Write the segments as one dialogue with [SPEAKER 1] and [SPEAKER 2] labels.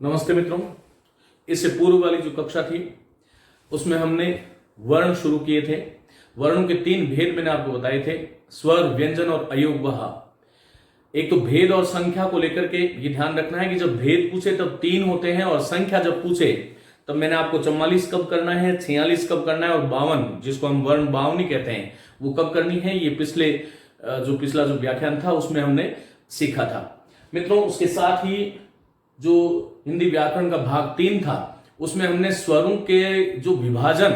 [SPEAKER 1] नमस्ते मित्रों। इससे पूर्व वाली जो कक्षा थी उसमें हमने वर्ण शुरू किए थे। वर्णों के तीन भेद मैंने आपको बताए थे, स्वर, व्यंजन और अयोगवहा। एक तो भेद और संख्या को लेकर के ये ध्यान रखना है कि जब भेद पूछे तब तीन होते हैं और संख्या जब पूछे तब मैंने आपको 44 कब करना है, 46 कब करना है और 52 जिसको हम वर्ण 52 कहते हैं वो कब करनी है। ये पिछला जो व्याख्यान था उसमें हमने सीखा था मित्रों। उसके साथ ही जो हिंदी व्याकरण का भाग 3 था उसमें हमने स्वरों के जो विभाजन,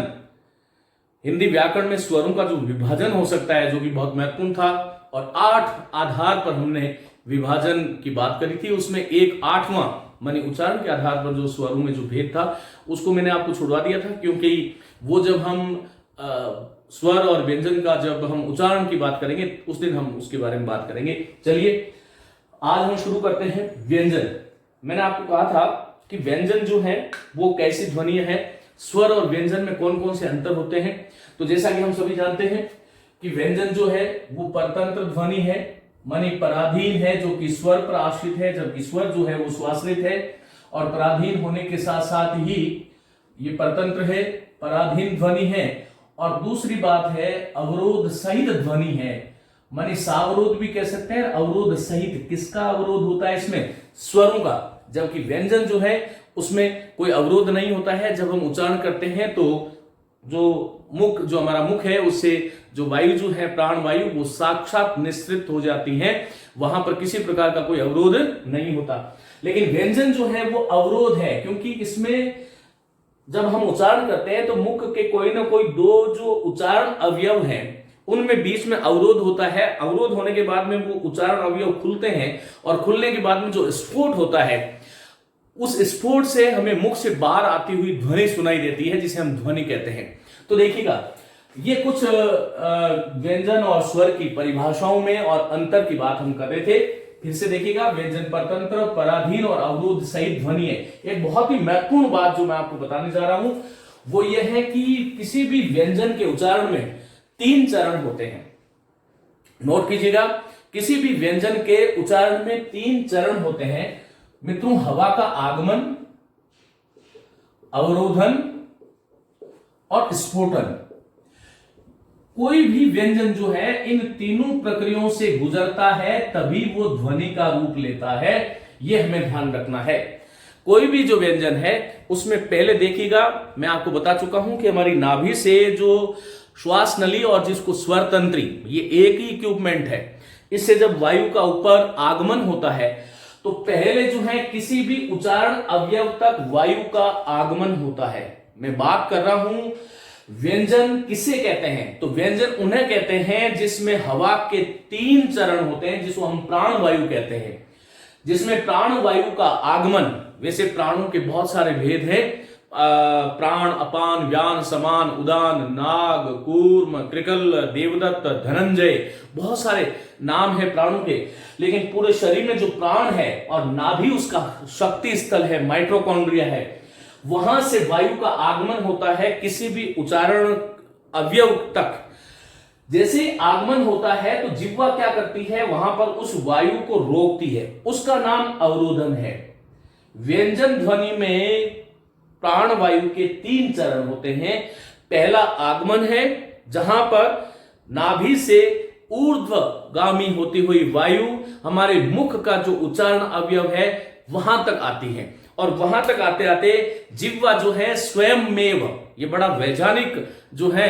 [SPEAKER 1] हिंदी व्याकरण में स्वरों का जो विभाजन हो सकता है जो कि बहुत महत्वपूर्ण था, और 8 आधार पर हमने विभाजन की बात करी थी। उसमें एक 8वां मानी उच्चारण के आधार पर जो स्वरों में जो भेद था उसको मैंने आपको छुड़वा दिया था, क्योंकि वो जब हम स्वर और व्यंजन का जब हम उच्चारण की बात करेंगे उस दिन हम उसके बारे में बात करेंगे। चलिए आज हम शुरू करते हैं व्यंजन। मैंने आपको कहा था कि व्यंजन जो है वो कैसी ध्वनि है, स्वर और व्यंजन में कौन कौन से अंतर होते हैं। तो जैसा कि हम सभी जानते हैं कि व्यंजन जो है वो परतंत्र ध्वनि है, मानी पराधीन है, जो कि स्वर पर आश्रित है, जबकि स्वर जो है वो स्वाश्रित है। और पराधीन होने के साथ साथ ही ये परतंत्र है, पराधीन ध्वनि है। और दूसरी बात है अवरोध सहित ध्वनि है, मानी सावरोध भी कह सकते हैं, अवरोध सहित। किसका अवरोध होता है इसमें? स्वरों का। जबकि व्यंजन जो है उसमें कोई अवरोध नहीं होता है। जब हम उच्चारण करते हैं तो जो हमारा मुख है उससे जो वायु जो है प्राण वायु वो साक्षात निःसृत हो जाती है, वहां पर किसी प्रकार का कोई अवरोध नहीं होता। लेकिन व्यंजन जो है वो अवरोध है, क्योंकि इसमें जब हम उच्चारण करते हैं तो मुख के कोई ना कोई दो जो उच्चारण अवयव हैं उनमें बीच में अवरोध होता है। अवरोध होने के बाद में वो उच्चारण अवयव खुलते हैं और खुलने के बाद में जो स्फोट होता है उस स्फोट से हमें मुख से बाहर आती हुई ध्वनि सुनाई देती है, जिसे हम ध्वनि कहते हैं। तो देखिएगा ये कुछ व्यंजन और स्वर की परिभाषाओं में और अंतर की बात हम कर रहे थे। फिर से देखिएगा, व्यंजन परतंत्र, पराधीन और अवरोध सहित ध्वनि है। एक बहुत ही महत्वपूर्ण बात जो मैं आपको बताने जा रहा हूं वो ये है कि किसी भी व्यंजन के उच्चारण में 3 चरण होते हैं। नोट कीजिएगा, किसी भी व्यंजन के उच्चारण में 3 चरण होते हैं मित्रों। हवा का आगमन, अवरोधन और स्फोटन। कोई भी व्यंजन जो है इन तीनों प्रक्रियाओं से गुजरता है तभी वो ध्वनि का रूप लेता है। यह हमें ध्यान रखना है। कोई भी जो व्यंजन है उसमें पहले देखिएगा, मैं आपको बता चुका हूं कि हमारी नाभि से जो श्वास नली और जिसको स्वर तंत्री, ये एक ही इक्विपमेंट है। इससे जब वायु का ऊपर आगमन होता है तो पहले जो है किसी भी उच्चारण अवयव तक वायु का आगमन होता है। मैं बात कर रहा हूं व्यंजन किसे कहते हैं, तो व्यंजन उन्हें कहते हैं जिसमें हवा के 3 चरण होते हैं, जिसको हम प्राण वायु कहते हैं। जिसमें प्राण वायु का आगमन, वैसे प्राणों के बहुत सारे भेद हैं, प्राण, अपान, व्यान, समान, उदान, नाग, कूर्म, कृकल, देवदत्त, धनंजय, बहुत सारे नाम है प्राणों के। लेकिन पूरे शरीर में जो प्राण है और नाभि उसका शक्ति स्थल है, माइटोकॉन्ड्रिया है, वहां से वायु का आगमन होता है किसी भी उच्चारण अवयव तक। जैसे आगमन होता है तो जिह्वा क्या करती है, वहां पर उस वायु को रोकती है, उसका नाम अवरोधन है। व्यंजन ध्वनि में प्राण वायु के 3 चरण होते हैं। पहला आगमन है, जहां पर नाभि से ऊर्ध्वगामी होती हुई वायु हमारे मुख का जो उच्चारण अवयव है वहां तक आती है, और वहां तक आते आते जिह्वा जो है स्वयं मेव, ये बड़ा वैज्ञानिक जो है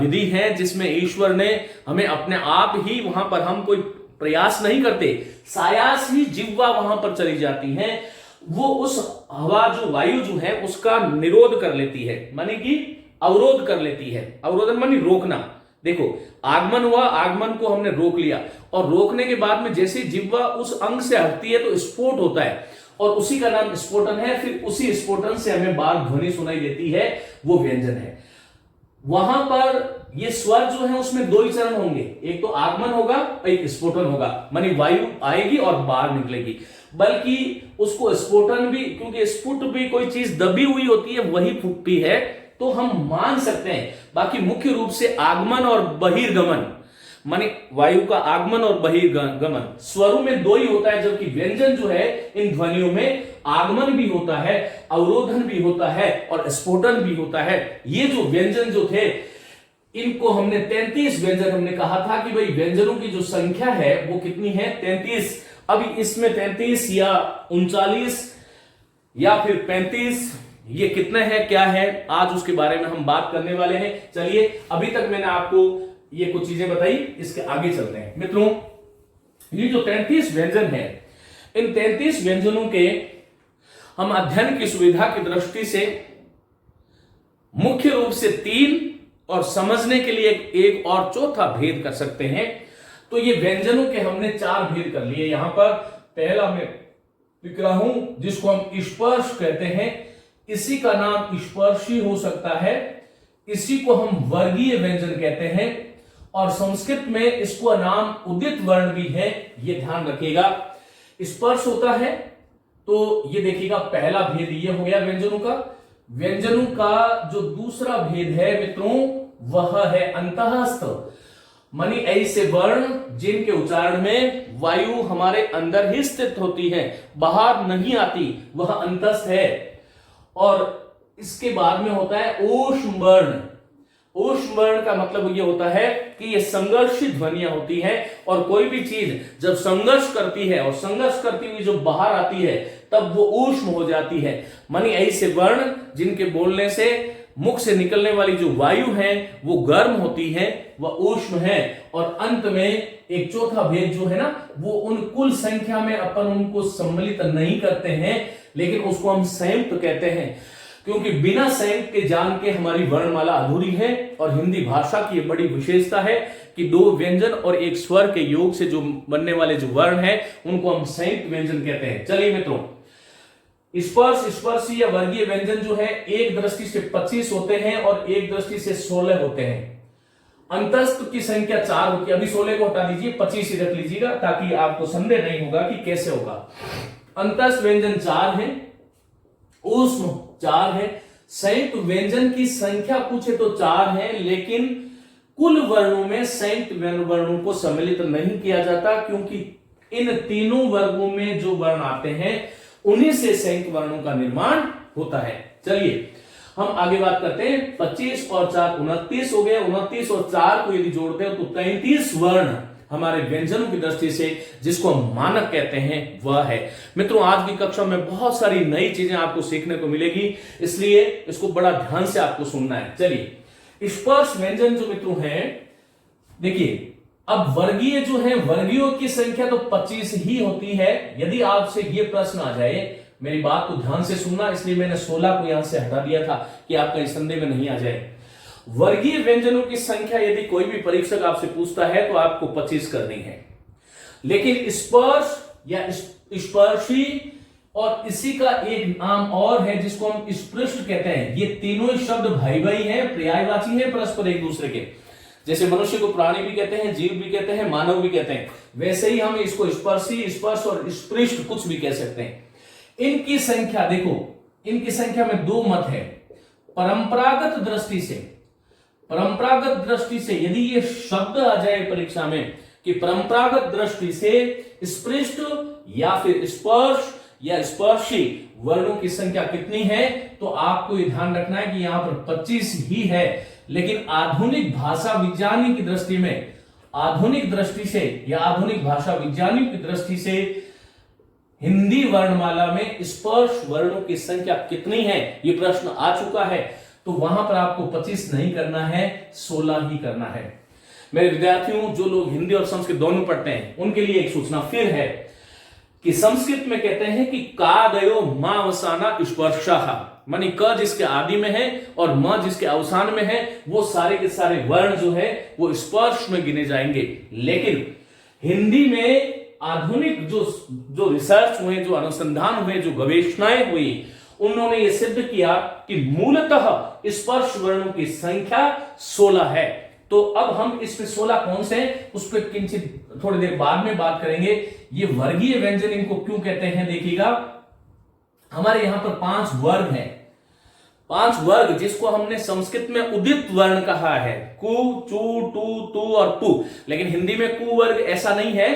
[SPEAKER 1] विधि है जिसमें ईश्वर ने हमें अपने आप ही, वहां पर हम कोई प्रयास नहीं करते, सायास ही जिह्वा वहां पर चली जाती है। वो उस हवा जो वायु जो है उसका निरोध कर लेती है, मानी कि अवरोध कर लेती है। अवरोधन मानी रोकना। देखो आगमन हुआ, आगमन को हमने रोक लिया, और रोकने के बाद में जैसे जिह्वा उस अंग से हटती है तो स्फोट होता है, और उसी का नाम स्फोटन है। फिर उसी स्फोटन से हमें बाहर ध्वनि सुनाई देती है, वो व्यंजन है। वहां पर ये स्वर जो है उसमें 2 ही चरण होंगे, एक तो आगमन होगा, एक स्फोटन होगा, मानी वायु आएगी और बाहर निकलेगी। बल्कि उसको स्फोटन भी, क्योंकि स्फुट भी कोई चीज दबी हुई होती है वही फूटती है, तो हम मान सकते हैं। बाकी मुख्य रूप से आगमन और बहिर्गमन, माने वायु का आगमन और बहिर्गमन। स्वरों में दो ही होता है, जबकि व्यंजन जो है इन ध्वनियों में आगमन भी होता है, अवरोधन भी होता है और स्फोटन भी होता है। ये जो व्यंजन जो थे, इनको हमने 33 व्यंजन हमने कहा था कि भाई व्यंजनों की जो संख्या है वो कितनी है, 33। अभी इसमें 33 या 39 या फिर 35 ये कितने हैं, क्या है, आज उसके बारे में हम बात करने वाले हैं। चलिए, अभी तक मैंने आपको ये कुछ चीजें बताई, इसके आगे चलते हैं। मित्रों, ये जो 33 व्यंजन है, इन 33 व्यंजनों के हम अध्ययन की सुविधा की दृष्टि से मुख्य रूप से 3 और समझने के लिए एक और चौथा भेद कर सकते हैं। तो ये व्यंजनों के हमने 4 भेद कर लिए। यहां पर पहला मैं लिख रहा हूं जिसको हम स्पर्श कहते हैं, इसी का नाम स्पर्शी हो सकता है, इसी को हम वर्गीय व्यंजन कहते हैं, और संस्कृत में इसको नाम उदित वर्ण भी है, ये ध्यान रखिएगा। स्पर्श होता है तो ये देखिएगा, पहला भेद ये हो गया व्यंजनों का। व्यंजनों का जो दूसरा भेद है मित्रों, वह है अंतःस्थ, मानी ऐसे वर्ण जिनके उच्चारण में वायु हमारे अंदर ही स्थित होती है, बाहर नहीं आती, वह अंतस्थ है। और इसके बाद में होता है ऊष्म वर्ण। ऊष्म वर्ण का मतलब यह होता है कि ये संघर्षित ध्वनियां होती हैं, और कोई भी चीज जब संघर्ष करती है और संघर्ष करती हुई जो बाहर आती है तब वो ऊष्म हो जाती है। मानी ऐसे वर्ण जिनके बोलने से मुख से निकलने वाली जो वायु है वो गर्म होती है, वह ऊष्म है। और अंत में एक चौथा भेद जो है ना, वो उन कुल संख्या में अपन उनको सम्मिलित नहीं करते हैं, लेकिन उसको हम संयुक्त कहते हैं, क्योंकि बिना संयुक्त के जान के हमारी वर्णमाला अधूरी है। और हिंदी भाषा की यह बड़ी विशेषता है कि 2 व्यंजन और एक स्वर के योग से जो बनने वाले जो वर्ण है उनको हम संयुक्त व्यंजन कहते हैं। चलिए मित्रों, स्पर्श, स्पर्शी या वर्गीय व्यंजन जो है एक दृष्टि से 25 होते हैं और एक दृष्टि से 16 होते हैं। अंतस्थ की संख्या 4 होती है। अभी 16 को हटा दीजिए, 25 ही रख लीजिएगा ताकि आपको संदेह नहीं होगा कि कैसे होगा। अंतस्थ व्यंजन 4 है, ऊष्म 4 है। संयुक्त व्यंजन की संख्या पूछे तो 4 है, लेकिन कुल वर्णों में संयुक्त वर्णों को सम्मिलित नहीं किया जाता, क्योंकि इन तीनों वर्गों में जो वर्ण आते हैं उन्हीं से संयुक्त वर्णों का निर्माण होता है। चलिए हम आगे बात करते हैं। 25 और 4 29 हो गए। 29 और 4 को यदि जोड़ते हैं तो 33 वर्ण हमारे व्यंजनों की दृष्टि से जिसको हम मानक कहते हैं वह है। मित्रों, आज की कक्षा में बहुत सारी नई चीजें आपको सीखने को मिलेगी, इसलिए इसको बड़ा ध्यान से आपको सुनना है। चलिए, स्पर्श व्यंजन जो मित्रों है, देखिए अब वर्गीय जो है, वर्गीयों की संख्या तो 25 ही होती है। यदि आपसे यह प्रश्न आ जाए, मेरी बात को ध्यान से सुनना, इसलिए मैंने 16 को यहां से हटा दिया था कि आपका इस संदेह में नहीं आ जाए। वर्गीय व्यंजनों की संख्या यदि कोई भी परीक्षक आपसे पूछता है तो आपको 25 करनी है, लेकिन स्पर्श या स्पर्शी और इसी का एक नाम और है जिसको हम स्पृष्ट कहते हैं। ये तीनों ही शब्द भाई भाई हैं, पर्यायवाची हैं परस्पर एक दूसरे के। जैसे मनुष्य को प्राणी भी कहते हैं, जीव भी कहते हैं, मानव भी कहते हैं, वैसे ही हम इसको स्पर्शी, स्पर्श और स्पृष्ट कुछ भी कह सकते हैं। इनकी संख्या देखो, इनकी संख्या में 2 मत है। परंपरागत दृष्टि से यदि ये शब्द आ जाए परीक्षा में कि परंपरागत दृष्टि से स्पृष्ट या फिर स्पर्श या स्पर्शी वर्णों की संख्या कितनी है, तो आपको ये ध्यान रखना है कि यहां पर 25 ही है। लेकिन आधुनिक भाषा विज्ञानी की दृष्टि में, आधुनिक दृष्टि से या आधुनिक भाषा विज्ञानी की दृष्टि से हिंदी वर्णमाला में स्पर्श वर्णों की संख्या कितनी है, यह प्रश्न आ चुका है। तो वहां पर आपको 25 नहीं करना है, 16 ही करना है। मेरे विद्यार्थियों, जो लोग हिंदी और संस्कृत दोनों पढ़ते हैं, उनके लिए एक सूचना फिर है कि संस्कृत में कहते हैं कि कादयो मावसाना स्पर्शः, मानी क जिसके आदि में है और म जिसके अवसान में है, वो सारे के सारे वर्ण जो है वो स्पर्श में गिने जाएंगे। लेकिन हिंदी में आधुनिक जो रिसर्च हुए, जो अनुसंधान हुए, जो गवेषणाएं हुई, उन्होंने ये सिद्ध किया कि मूलतः स्पर्श वर्णों की संख्या 16 है। तो अब हम इसमें 16 कौन से हैं उस पर किंचित थोड़ी देर बाद में बात करेंगे। ये वर्गीय व्यंजन इनको क्यों कहते हैं, देखिएगा हमारे यहां पर 5 वर्ग हैं। 5 वर्ग जिसको हमने संस्कृत में उदित वर्ण कहा है, कु, चू, टू, तू और टू, लेकिन हिंदी में कु वर्ग ऐसा नहीं है।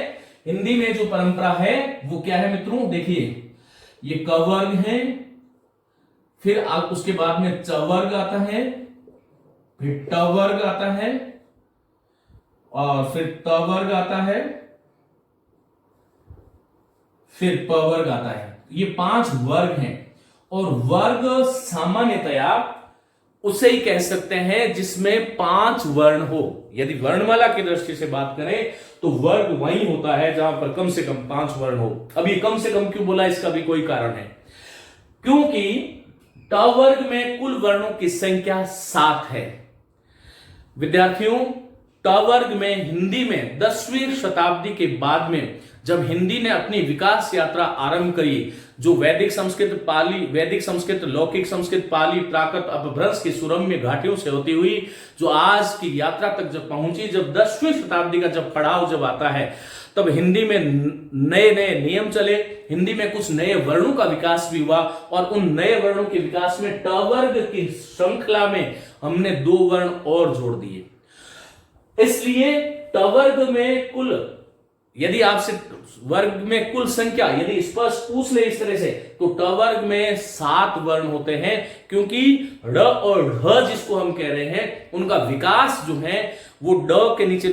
[SPEAKER 1] हिंदी में जो परंपरा है वो क्या है मित्रों, देखिए ये क वर्ग है, फिर आप उसके बाद में च वर्ग आता है, फिर ट वर्ग आता है और फिर त वर्ग आता है, फिर प वर्ग आता है। ये 5 वर्ग हैं और वर्ग सामान्यतया उसे ही कह सकते हैं जिसमें 5 वर्ण हो। यदि वर्णमाला की दृष्टि से बात करें तो वर्ग वही होता है जहां पर कम से कम 5 वर्ण हो। अब ये कम से कम क्यों बोला, इसका भी कोई कारण है, क्योंकि ट वर्ग में कुल वर्णों की संख्या 7 है। विद्यार्थियों, ट वर्ग में हिंदी में 10वीं शताब्दी के बाद में जब हिंदी ने अपनी विकास यात्रा आरंभ करी, जो वैदिक संस्कृत, पाली, वैदिक संस्कृत, लौकिक संस्कृत, पाली, प्राकृत, अपभ्रंश की सुरम्य घाटियों से होती हुई जो आज की यात्रा तक जब पहुंची, जब 10वीं शताब्दी का जब पड़ाव जब आता है, तब हिंदी में नए नए नियम चले, हिंदी में कुछ नए वर्णों का विकास भी हुआ और उन नए वर्णों के विकास में ट वर्ग की श्रृंखला में हमने 2 वर्ण और जोड़ दिए। इसलिए ट वर्ग में कुल, यदि आपसे वर्ग में कुल संख्या यदि स्पष्ट पूछ ले इस तरह से, तो ट वर्ग में 7 वर्ण होते हैं, क्योंकि ड और ढ जिसको हम कह रहे हैं उनका विकास जो है वो ड के नीचे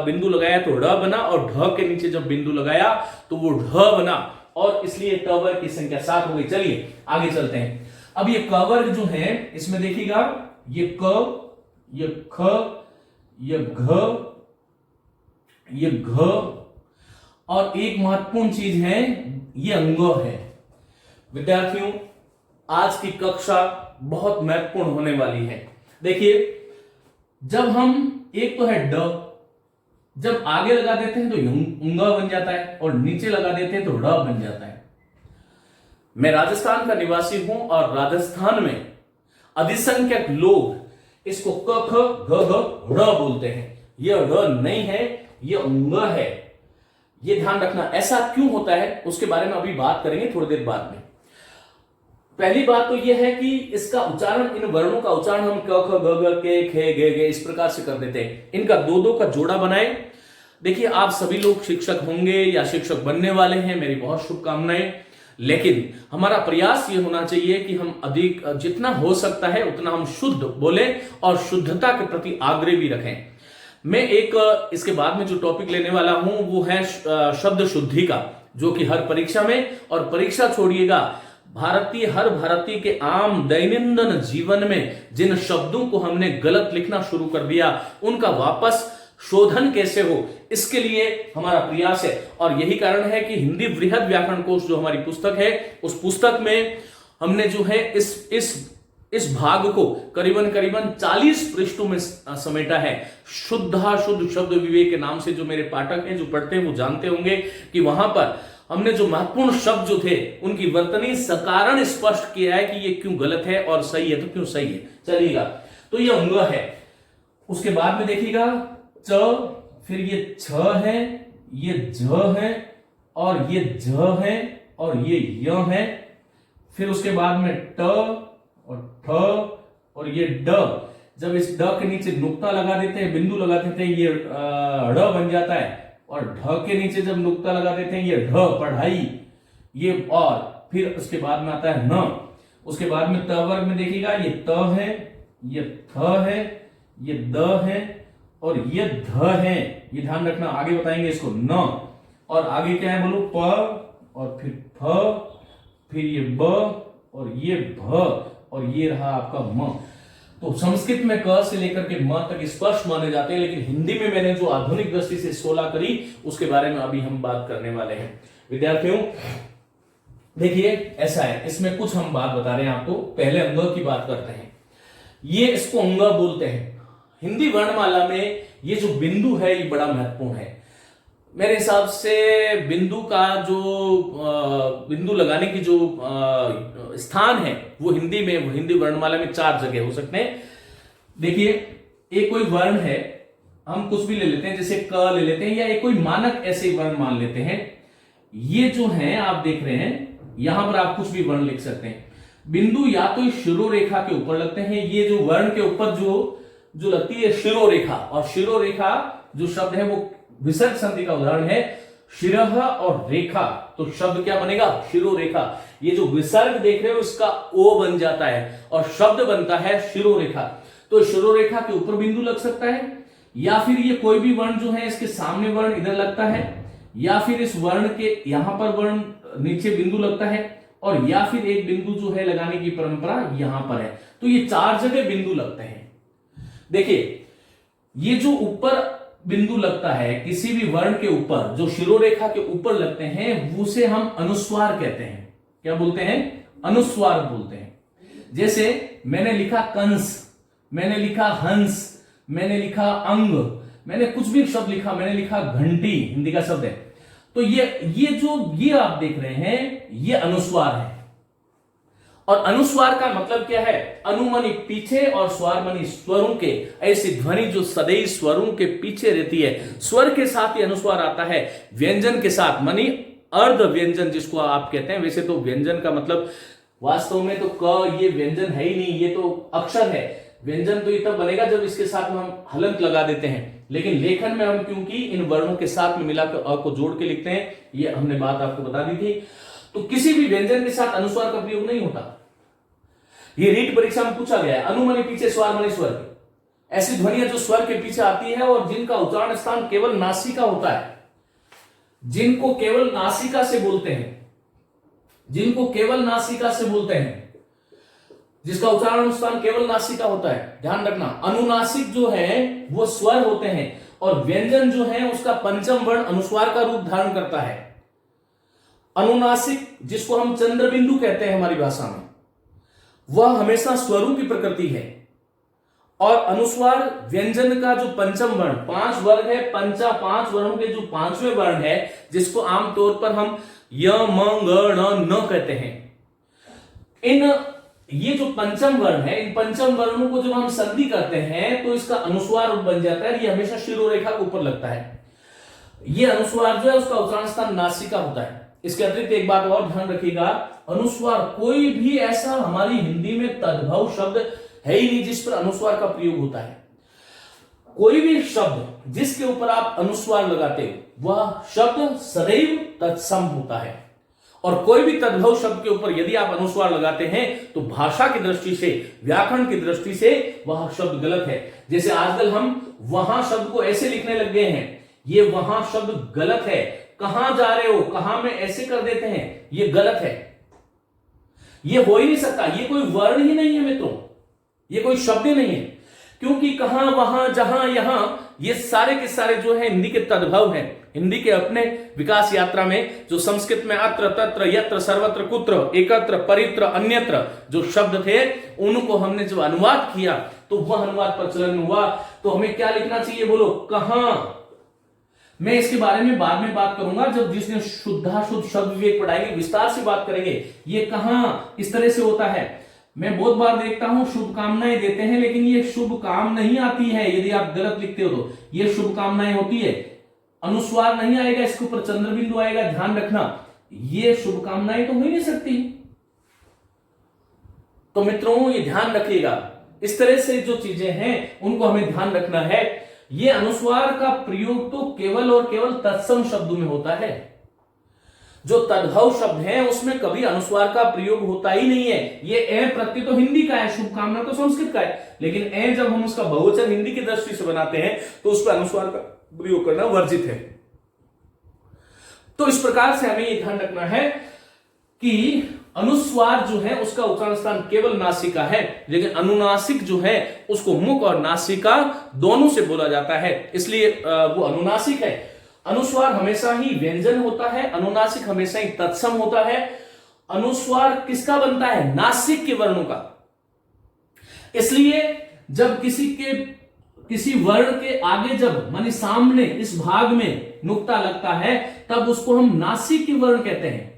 [SPEAKER 1] बिंदु लगाया तो ड बना और ढ के नीचे जब बिंदु लगाया तो वो ढ बना, और इसलिए ट वर्ग की संख्या 7 हो गई। चलिए आगे चलते हैं। अब ये क वर्ग जो है इसमें देखिएगा, ये क, ये ख, ये घ, ये घ और एक महत्वपूर्ण चीज है ये अंग है। विद्यार्थियों, आज की कक्षा बहुत महत्वपूर्ण होने वाली है। देखिए, जब हम एक तो है ड, जब आगे लगा देते हैं तो उंग बन जाता है और नीचे लगा देते हैं तो ड बन जाता है। मैं राजस्थान का निवासी हूं और राजस्थान में अधिसंख्यक लोग इसको क, ख, घ, घ, ड़ बोलते हैं। यह ड़ नहीं है, यह उंग है। ये ध्यान रखना। ऐसा क्यों होता है उसके बारे में अभी बात करेंगे थोड़ी देर बाद में। पहली बात तो यह है कि इसका उच्चारण, इन वर्णों का उच्चारण हम क, ख, ग, घ, के, खे, गे, गे इस प्रकार से कर देते हैं। इनका 2-2 का जोड़ा बनाए। देखिए, आप सभी लोग शिक्षक होंगे या शिक्षक बनने वाले हैं, मेरी बहुत शुभकामनाएं। लेकिन हमारा प्रयास ये होना चाहिए कि हम अधिक, जितना हो सकता है उतना हम शुद्ध बोले और शुद्धता के प्रति आग्रह भी रखें। मैं एक इसके बाद में जो टॉपिक लेने वाला हूं वो है शब्द शुद्धि का, जो कि हर परीक्षा में, और परीक्षा छोड़िएगा, हर भारतीय के आम दैनंदिन जीवन में जिन शब्दों को हमने गलत लिखना शुरू कर दिया उनका वापस शोधन कैसे हो, इसके लिए हमारा प्रयास है। और यही कारण है कि हिंदी वृहद व्याकरण कोश जो हमारी पुस्तक है, उस पुस्तक में हमने जो है इस भाग को करीबन 40 पृष्ठों में समेटा है। शुद्ध शब्द विवेक के नाम से जो मेरे पाठक हैं, जो पढ़ते हैं, वो जानते होंगे कि वहां पर हमने जो महत्वपूर्ण शब्द जो थे उनकी वर्तनी सकारण स्पष्ट किया है कि ये क्यों गलत है और सही है तो क्यों सही है। चलिएगा, तो ये अंग है। उसके बाद में देखिएगा च, फिर ये छ है, ये झ है और ये झ है और ये य है, फिर उसके बाद में ट और ठ और ये ड। जब इस ड के नीचे नुक्ता लगा देते हैं, बिंदु लगा देते हैं, ये ड़ बन जाता है। और ढ के नीचे जब नुक्ता लगा देते हैं, ये ढ, पढ़ाई, ये, और फिर उसके बाद में आता है न। उसके बाद में त वर्ग में देखिएगा, ये त है, ये थ है, ये द है और ये ध है। ये ध्यान रखना, आगे बताएंगे इसको न। और आगे क्या है बोलो, प और फिर फ, फिर ये ब और ये भ और ये रहा आपका म। तो संस्कृत में क से लेकर के म तक स्पष्ट माने जाते हैं, लेकिन हिंदी में मैंने जो आधुनिक दृष्टि से 16 करी उसके बारे में अभी हम बात करने वाले हैं। विद्यार्थियों, देखिए ऐसा है, इसमें कुछ हम बात बता रहे हैं आपको। पहले अंग की बात करते हैं। ये इसको अंग बोलते हैं। हिंदी वर्णमाला में ये जो बिंदु है ये बड़ा महत्वपूर्ण है। मेरे हिसाब से बिंदु का जो बिंदु लगाने की जो स्थान है वो हिंदी वर्णमाला में 4 जगह हो सकते हैं। देखिए, एक कोई वर्ण है, हम कुछ भी ले लेते हैं, जैसे क ले लेते हैं, या एक कोई मानक ऐसे वर्ण मान लेते हैं। ये जो है आप देख रहे हैं, यहां पर आप कुछ भी वर्ण लिख सकते हैं। बिंदु या तो इस शिरोरेखा के ऊपर लगते हैं, ये जो वर्ण के ऊपर जो लगती है शिरोरेखा, और शिरोरेखा जो शब्द है वो विसर्ग संधि का उदाहरण है, शिरह और रेखा, तो शब्द क्या बनेगा, शिरोरेखा। ये जो विसर्ग देख रहे हो इसका ओ बन जाता है और शब्द बनता है शिरोरेखा। तो शिरोरेखा के ऊपर बिंदु लग सकता है, या फिर ये कोई भी वर्ण जो है इसके सामने वर्ण इधर लगता है, या फिर इस वर्ण के यहां पर वर्ण नीचे बिंदु लगता है, और या फिर एक बिंदु जो है लगाने की परंपरा यहां पर है। तो ये 4 जगह बिंदु लगते हैं। देखिए, ये जो ऊपर बिंदु लगता है किसी भी वर्ण के ऊपर, जो शिरोरेखा के ऊपर लगते हैं, उसे हम अनुस्वार कहते हैं। क्या बोलते हैं, अनुस्वार बोलते हैं। जैसे मैंने लिखा कंस, मैंने लिखा हंस, मैंने लिखा अंग, मैंने कुछ भी शब्द लिखा, मैंने लिखा घंटी, हिंदी का शब्द है। तो ये आप देख रहे हैं, ये अनुस्वार है। और अनुस्वार का मतलब क्या है, अनुमनि पीछे और स्वर मनी स्वरों के, ऐसी ध्वनि जो सदैव स्वरों के पीछे रहती है, स्वर के साथ ही अनुस्वार आता है, व्यंजन के साथ, मनी अर्ध व्यंजन जिसको आप कहते हैं। वैसे तो व्यंजन का मतलब वास्तव में तो क, ये व्यंजन है ही नहीं, ये तो अक्षर है। व्यंजन तो ये तब बनेगा जब इसके साथ में हम हलंत लगा देते हैं, लेकिन लेखन में हम क्योंकि इन वर्णों के साथ में मिलाकर अ को जोड़ के लिखते हैं, ये हमने बात आपको बता दी थी। तो किसी भी व्यंजन के साथ अनुस्वार का प्रयोग नहीं होता। ये रीट परीक्षा में पूछा गया है, अनुमनि पीछे स्वर मनि स्वर के, ऐसी ध्वनियां जो स्वर के पीछे आती है और जिनका उच्चारण स्थान केवल नासिका होता है, जिनको केवल नासिका से बोलते हैं, जिनको केवल नासिका से बोलते हैं, जिसका उच्चारण स्थान केवल नासिका होता है। ध्यान रखना, अनुनासिक जो है वो स्वर होते हैं, और व्यंजन जो है उसका पंचम वर्ण अनुस्वार का रूप धारण करता है। अनुनासिक जिसको हम चंद्रबिंदु कहते हैं हमारी भाषा में, वह हमेशा स्वरों की प्रकृति है, और अनुस्वार व्यंजन का जो पंचम वर्ण, 5 वर्ग है, 5 वर्णों के जो 5वें वर्ण है, जिसको आमतौर पर हम य म ग न कहते हैं। ये जो पंचम वर्ण है, इन पंचम वर्णों को जब हम संधि करते हैं तो इसका अनुस्वार बन जाता है। ये हमेशा शिरोरेखा के ऊपर लगता है। ये अनुस्वार जो है उसका उच्चारण स्थान नासिका होता है। इसके अतिरिक्त एक बात और ध्यान रखिएगा, अनुस्वार कोई भी ऐसा हमारी हिंदी में तद्भव शब्द है ही नहीं जिस पर अनुस्वार का प्रयोग होता है। कोई भी शब्द जिसके ऊपर आप अनुस्वार लगाते हो वह शब्द सदैव तत्सम होता है, और कोई भी तद्भव शब्द के ऊपर यदि आप अनुस्वार लगाते हैं तो भाषा की दृष्टि से, व्याकरण की दृष्टि से वह शब्द गलत है। जैसे आजकल हम वहां शब्द को ऐसे लिखने लग गए हैं, ये वहां शब्द गलत है, कहां जा रहे हो, कहां में ऐसे कर देते हैं, ये गलत है, ये हो ही नहीं सकता। ये कोई वर्ण ही नहीं है मित्रों, ये कोई शब्द ही नहीं है, क्योंकि कहां, वहां, जहां, यहां, ये सारे के सारे जो है हिंदी के तद्भव हैं। हिंदी के अपने विकास यात्रा में जो संस्कृत में अत्र, तत्र, यत्र, सर्वत्र, कुत्र, एकत्र, परित्र, अन्यत्र जो शब्द थे, उनको हमने जब अनुवाद किया तो वह अनुवाद प्रचलन हुआ। तो हमें क्या लिखना चाहिए, बोलो, कहां। मैं इसके बारे में बाद में बात करूंगा, जब जिस दिन शुद्धाशुद्ध शब्द विवेक पढ़ाएंगे विस्तार से बात करेंगे। ये कहां इस तरह से होता है। मैं बहुत बार देखता हूं शुभकामनाएं देते हैं, लेकिन ये शुभ काम नहीं आती है। यदि आप गलत लिखते हो तो ये शुभकामनाएं होती है, अनुस्वार नहीं आएगा, इसके ऊपर चंद्रबिंदु आएगा। ध्यान रखना, ये शुभकामनाएं तो हो ही नहीं सकती। तो मित्रों ये ध्यान रखिएगा, इस तरह से जो चीजें हैं उनको हमें ध्यान रखना है। ये अनुस्वार का प्रयोग तो केवल और केवल तत्सम शब्दों में होता है। जो तद्भव शब्द है उसमें कभी अनुस्वार का प्रयोग होता ही नहीं है। ये ए प्रत्यय तो हिंदी का है, शुभकामना तो संस्कृत का है, लेकिन ए जब हम उसका बहुवचन हिंदी की दृष्टि से बनाते हैं तो उस पर अनुस्वार का प्रयोग करना वर्जित है। तो इस प्रकार से हमें यह ध्यान रखना है कि अनुस्वार जो है उसका उच्चारण स्थान केवल नासिका है, लेकिन अनुनासिक जो है उसको मुख और नासिका दोनों से बोला जाता है, इसलिए वो अनुनासिक है। अनुस्वार हमेशा ही व्यंजन होता है, अनुनासिक हमेशा ही तत्सम होता है। अनुस्वार किसका बनता है, नासिक के वर्णों का। इसलिए जब किसी वर्ण के आगे जब माने सामने इस भाग में नुक्ता लगता है तब उसको हम नासिक के वर्ण कहते हैं।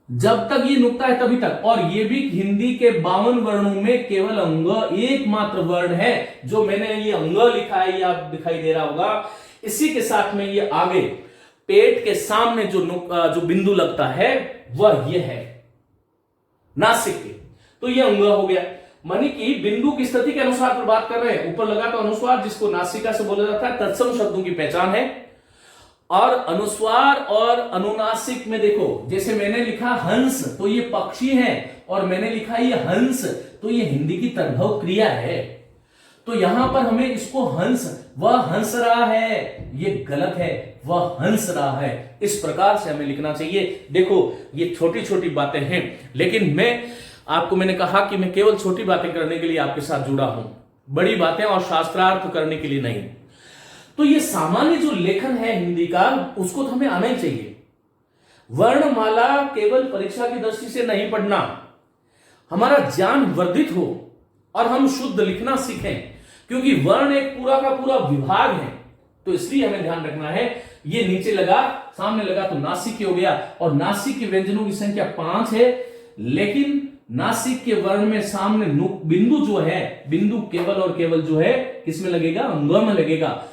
[SPEAKER 1] जब तक ये नुक्ता है तभी तक। और ये भी हिंदी के 52 वर्णों में केवल अंग एकमात्र वर्ण है जो मैंने ये अंग लिखा है, ये आप दिखाई दे रहा होगा। इसी के साथ में ये आगे पेट के सामने जो बिंदु लगता है वह ये है। नासिक के। तो ये अंग हो गया, मानी कि बिंदु की स्थिति के अनुसार पर बात कर रहे हैं। ऊपर लगा तो अनुस्वार, जिसको नासिका से बोला जाता है, तत्सम शब्दों की पहचान है। और अनुस्वार और अनुनासिक में देखो, जैसे मैंने लिखा हंस तो ये पक्षी है, और मैंने लिखा ये हंस तो ये हिंदी की तद्भव क्रिया है। तो यहां पर हमें इसको हंस, वह हंस रहा है, ये गलत है, वह हंस रहा है, इस प्रकार से हमें लिखना चाहिए। देखो ये छोटी छोटी बातें हैं, लेकिन मैंने कहा कि मैं केवल छोटी बातें करने के लिए आपके साथ जुड़ा हूं, बड़ी बातें और शास्त्रार्थ करने के लिए नहीं। तो ये सामान्य जो लेखन है हिंदी का, उसको तो हमें आना ही चाहिए। वर्णमाला केवल परीक्षा की दृष्टि से नहीं पढ़ना, हमारा ज्ञान वर्धित हो और हम शुद्ध लिखना सीखें, क्योंकि वर्ण एक पूरा का पूरा विभाग है। तो इसलिए हमें ध्यान रखना है। ये नीचे लगा, सामने लगा तो नासिक हो गया, और नासिक के व्यंजनों की संख्या 5 है, लेकिन नासिक के वर्ण में सामने बिंदु जो है, बिंदु केवल और केवल जो है किसमें लगेगा, अंग में लगेगा,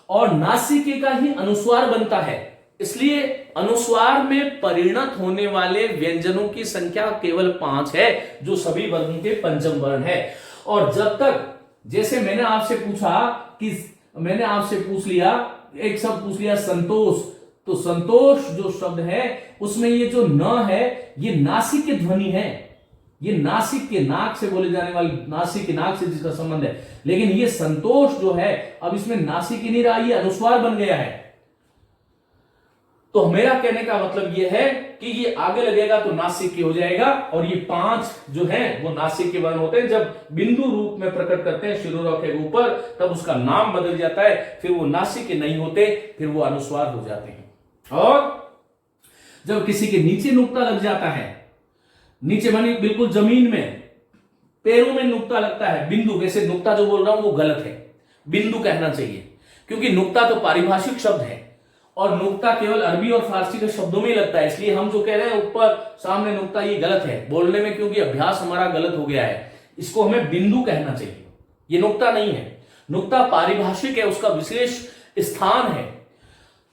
[SPEAKER 1] और नासिके का ही अनुस्वार बनता है। इसलिए अनुस्वार में परिणत होने वाले व्यंजनों की संख्या केवल 5 है, जो सभी वर्गों के पंचम वर्ण है। और जब तक, जैसे मैंने आपसे पूछा कि मैंने आपसे पूछ लिया, एक शब्द पूछ लिया संतोष, तो संतोष जो शब्द है उसमें ये जो न है, ये नासिक की ध्वनि है, ये नासिक के नाक से बोले जाने वाली, नासिक के नाक से जिसका संबंध है। लेकिन ये संतोष जो है, अब इसमें नासिक ही नहीं रहा, ये अनुस्वार बन गया है। तो मेरा कहने का मतलब ये है कि ये आगे लगेगा तो नासिक की हो जाएगा, और ये 5 जो है वो नासिक के वर्ण होते हैं। जब बिंदु रूप में प्रकट करते हैं शिरोरा के ऊपर, तब उसका नाम बदल जाता है, फिर वो नासिक के नहीं होते, फिर वो अनुस्वार हो जाते हैं। और जब किसी के नीचे नुक्ता लग जाता है, नीचे मानी बिल्कुल जमीन में, पैरों में नुक्ता लगता है, बिंदु, वैसे नुक्ता जो बोल रहा हूं वो गलत है, बिंदु कहना चाहिए, क्योंकि नुक्ता तो पारिभाषिक शब्द है, और नुक्ता केवल अरबी और फारसी के शब्दों में ही लगता है। इसलिए हम जो कह रहे हैं ऊपर सामने नुक्ता, ये गलत है बोलने में, क्योंकि अभ्यास हमारा गलत हो गया है। इसको हमें बिंदु कहना चाहिए, ये नुक्ता नहीं है। नुक्ता पारिभाषिक है, उसका विशेष स्थान है।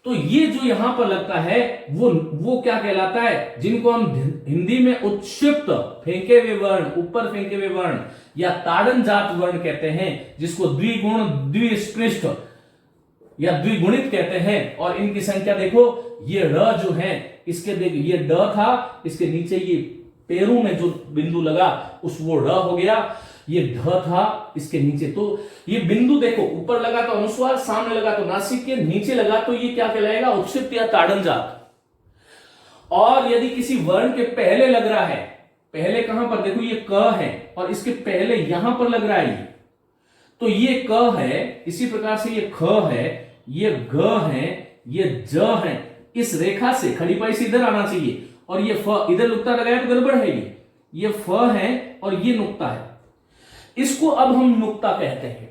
[SPEAKER 1] तो ये जो यहां पर लगता है वो क्या कहलाता है, जिनको हम हिंदी में उत्क्षिप्त फेंके हुए वर्ण, ऊपर फेंके हुए वर्ण, या ताड़न जात वर्ण कहते हैं, जिसको द्विगुण, द्विस्पृष्ट या द्विगुणित कहते हैं। और इनकी संख्या देखो, ये र जो है, इसके देखो ये ड था, इसके नीचे ये पैरों में जो बिंदु लगा उस वो र हो गया, ये ढ था इसके नीचे। तो ये बिंदु देखो, ऊपर लगा तो अनुस्वार, सामने लगा तो नासिक के, नीचे लगा तो ये क्या कहलाएगा, उत्क्षिप्त या ताड़न जात। और यदि किसी वर्ण के पहले लग रहा है, पहले कहां पर देखो, ये क है और इसके पहले यहां पर लग रहा है ये, तो ये क है, इसी प्रकार से ये ख है, ये ग है, ये ज है। इस रेखा से खड़ी पाई से इधर आना चाहिए, और ये फ, इधर नुक्ता लगाया तो गड़बड़ है, ये फ है और ये नुक्ता है। इसको अब हम नुक्ता कहते हैं।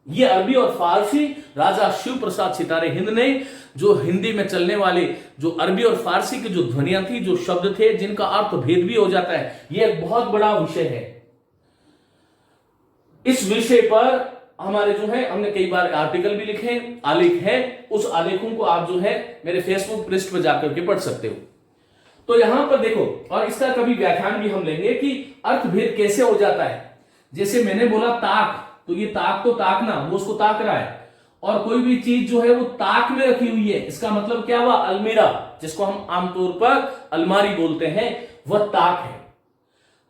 [SPEAKER 1] ये अरबी और फारसी राजा शिव प्रसाद सितारे हिंद ने, जो हिंदी में चलने वाले जो अरबी और फारसी की जो ध्वनियां थी, जो शब्द थे, जिनका अर्थ भेद भी हो जाता है, यह एक बहुत बड़ा विषय है। इस विषय पर हमारे जो है, हमने कई बार आर्टिकल भी लिखे, आलेख है, उस आलेखों को आप जो है मेरे फेसबुक पृष्ठ पर जाकर के पढ़ सकते हो। तो यहां पर देखो, और इसका कभी व्याख्यान भी हम लेंगे कि अर्थभेद कैसे हो जाता है। जैसे मैंने बोला ताक, तो ये ताक तो ताकना, वो उसको ताक रहा है, और कोई भी चीज जो है वो ताक में रखी हुई है, इसका मतलब क्या हुआ, अलमीरा, जिसको हम आमतौर पर अलमारी बोलते हैं, वह ताक है।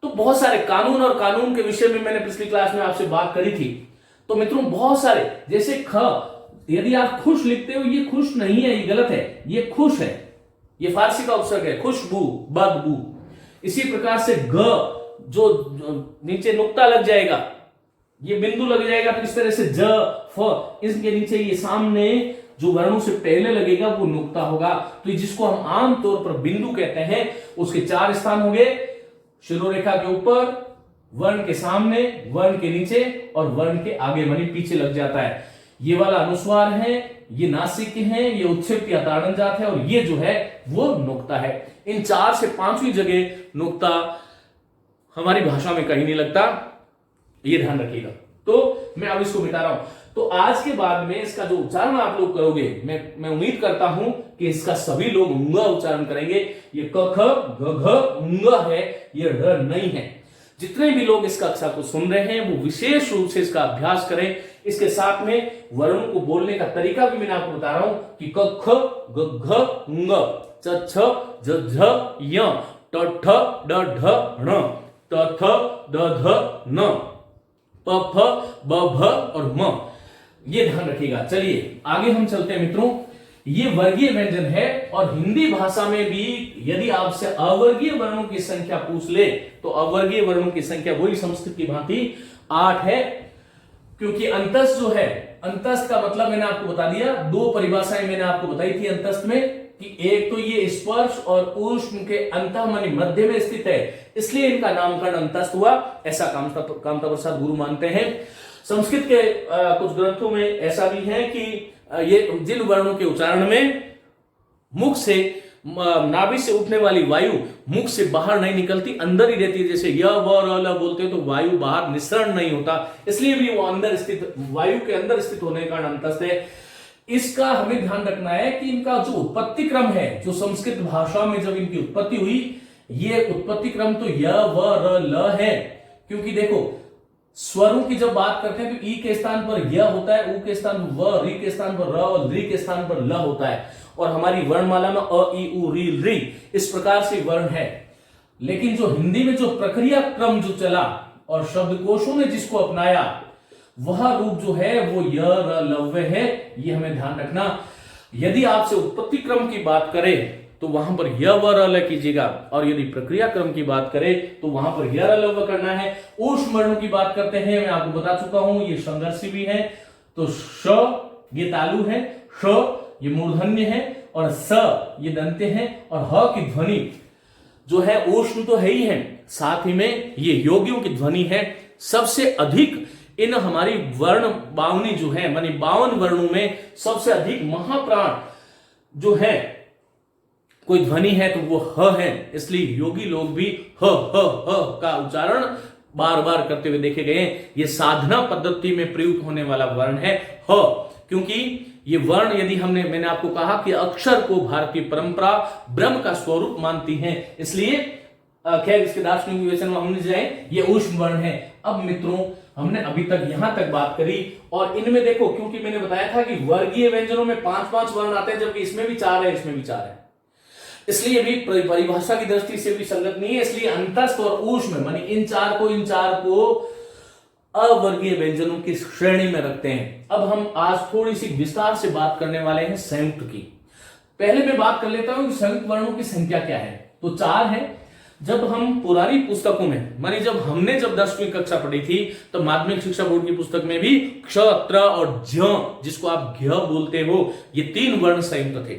[SPEAKER 1] तो बहुत सारे कानून, और कानून के विषय में मैंने पिछली क्लास में आपसे बात करी थी। तो मित्रों बहुत सारे, जैसे ख, यदि आप खुश लिखते हो, ये खुश नहीं है, ये गलत है, ये खुश है, ये फारसी का उपसर्ग है, खुशबू, बदबू। इसी प्रकार से ग, जो नीचे नुक्ता लग जाएगा, ये बिंदु लग जाएगा, तो इस तरह से ज, फ, इसके नीचे ये सामने जो वर्णों से पहले लगेगा वो नुक्ता होगा। तो जिसको हम आमतौर पर बिंदु कहते हैं, उसके 4 स्थान होंगे, शिरोरेखा के ऊपर, वर्ण के सामने, वर्ण के नीचे, और वर्ण के आगे मानी पीछे लग जाता है। ये वाला अनुस्वार है, ये नासिक है, ये उत्क्षिप्त या ताड़न जात है, और ये जो है वो नुक्ता है। इन 4 से 5वीं जगह नुक्ता हमारी भाषा में कहीं नहीं लगता, ये ध्यान रखिएगा। तो मैं अब इसको मिटा रहा हूं। तो तो आज के बाद में इसका जो उच्चारण आप लोग करोगे, मैं उम्मीद करता हूं कि इसका सभी लोग ङ उच्चारण करेंगे। ये क ख ग घ ङ है, ये र नहीं है। जितने भी लोग इस कक्षा को सुन रहे हैं वो विशेष रूप से इसका अभ्यास करें। इसके साथ में वर्णों को बोलने का तरीका भी मैंने आपको बता रहा हूं कि क ख ग घ ङ च छ ज झ य ट ठ ड ढ ण त थ द ध न प फ ब भ और म, ये ध्यान रखिएगा। चलिए आगे हम चलते हैं मित्रों। ये वर्गीय व्यंजन है और हिंदी भाषा में भी यदि आपसे अवर्गीय वर्णों की संख्या पूछ ले तो अवर्गीय वर्णों की संख्या वही संस्कृत की भांति 8 है। क्योंकि अंतस्थ जो है, अंतस्थ का मतलब मैंने आपको बता दिया, दो परिभाषाएं मैंने आपको बताई थी अंतस्थ में कि एक तो ये स्पर्श और ऊष्म के अंतः मानी मध्य में स्थित है, इसलिए इनका नामकरण अंतस्थ हुआ, ऐसा कामता प्रसाद गुरु मानते हैं। संस्कृत के कुछ ग्रंथों में ऐसा भी है कि ये जिन वर्णों के उच्चारण में मुख से नाभि से उठने वाली वायु मुख से बाहर नहीं निकलती, अंदर ही रहती है, जैसे य व र ल बोलते हैं तो वायु बाहर निसरण नहीं होता, इसलिए भी वो अंदर स्थित, वायु के अंदर स्थित होने के कारण अंतस्थ है। इसका हमें ध्यान रखना है कि इनका जो उत्पत्ति क्रम है, जो संस्कृत भाषा में जब इनकी उत्पत्ति हुई, ये उत्पत्ति क्रम तो य व र ल है। क्योंकि देखो स्वरों की जब बात करते हैं तो ई के स्थान पर य होता है, उ के स्थान पर व, री के स्थान पर र और री के स्थान पर ल होता है। और हमारी वर्णमाला में अ ई उ री री इस प्रकार से वर्ण है। लेकिन जो हिंदी में जो प्रक्रिया क्रम जो चला और शब्दकोशों ने जिसको अपनाया, वह रूप जो है वो य र लव्य है, ये हमें ध्यान रखना। यदि आपसे उत्पत्ति क्रम की बात करें तो वहां पर य व र ल कीजिएगा, और यदि प्रक्रिया क्रम की बात करें तो वहां पर य र लव्य करना है। ऊष्म वर्णों की बात करते हैं, मैं आपको बता चुका हूं ये संघर्षी भी है, तो श ये तालु है, श ये मूर्धन्य है और स ये दंत्य है, और ह की ध्वनि जो है ऊष्म तो है ही है, साथ ही में ये योगियों की ध्वनि है। सबसे अधिक इन हमारी वर्ण 52 जो है मानी 52 वर्णों में सबसे अधिक महाप्राण जो है कोई ध्वनि है तो वो ह है, इसलिए योगी लोग भी ह ह ह का उच्चारण बार बार करते हुए देखे गए। ये साधना पद्धति में प्रयुक्त होने वाला वर्ण है ह, क्योंकि ये वर्ण यदि मैंने आपको कहा कि अक्षर को भारतीय परंपरा ब्रह्म का स्वरूप मानती है, इसलिए खैर इसके दार्शनिक विवेचन में हमने जाए ये ऊष्म वर्ण है। अब मित्रों हमने अभी तक यहां तक बात करी, और इनमें देखो क्योंकि मैंने बताया था कि वर्गीय व्यंजनों में 5-5 वर्ण आते हैं, जबकि इसमें भी 4 है, इसमें भी 4 है, इसलिए भी परिभाषा की दृष्टि से भी संगत नहीं है। इसलिए अंतस्थ और ऊष्म मानी इन चार को अवर्गीय व्यंजनों की श्रेणी में रखते हैं। अब हम आज थोड़ी सी विस्तार से बात करने वाले हैं संयुक्त की। पहले मैं बात कर लेता हूं कि संयुक्त वर्णों की संख्या क्या है। तो 4 है। जब हम पुरानी पुस्तकों में मानी जब हमने 10वीं कक्षा पढ़ी थी तो माध्यमिक शिक्षा बोर्ड की पुस्तक में भी क्ष, त्र और झ जिसको आप घ बोलते हो, ये 3 वर्ण संयुक्त थे।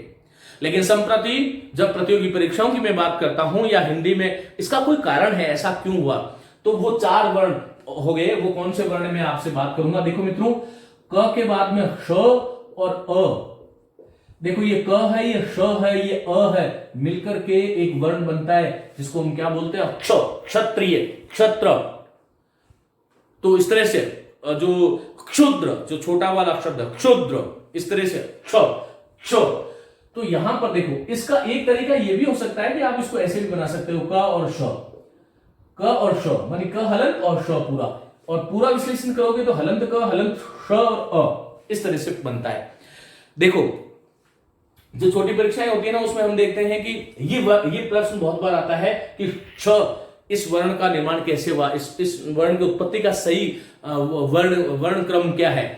[SPEAKER 1] लेकिन संप्रति जब प्रतियोगी परीक्षाओं की मैं बात करता हूं या हिंदी में, इसका कोई कारण है ऐसा क्यों हुआ, तो वो 4 वर्ण हो गए। वो कौन से वर्ण में आपसे बात करूंगा। देखो मित्रों, क के बाद में श और अ, देखो ये क है, ये श है, ये अ है, मिलकर के एक वर्ण बनता है जिसको हम क्या बोलते हैं, क्ष, क्षत्रिय, क्षत्र। तो इस तरह से जो क्षुद्र, जो छोटा वाला शब्द क्षुद्र, इस तरह से क्ष क्ष। तो यहां पर देखो इसका एक तरीका ये भी हो सकता है कि आप इसको ऐसे भी बना सकते हो, क और श, क और श मानी क हलंत और श पूरा, और पूरा विश्लेषण करोगे तो हलंत क, हलंत श और अ, इस तरह से बनता है। देखो जो छोटी परीक्षाएं होती है ना, उसमें हम देखते हैं कि ये प्रश्न बहुत बार आता है कि श इस वर्ण का निर्माण कैसे हुआ, इस वर्ण की उत्पत्ति का सही वर्ण क्रम क्या है।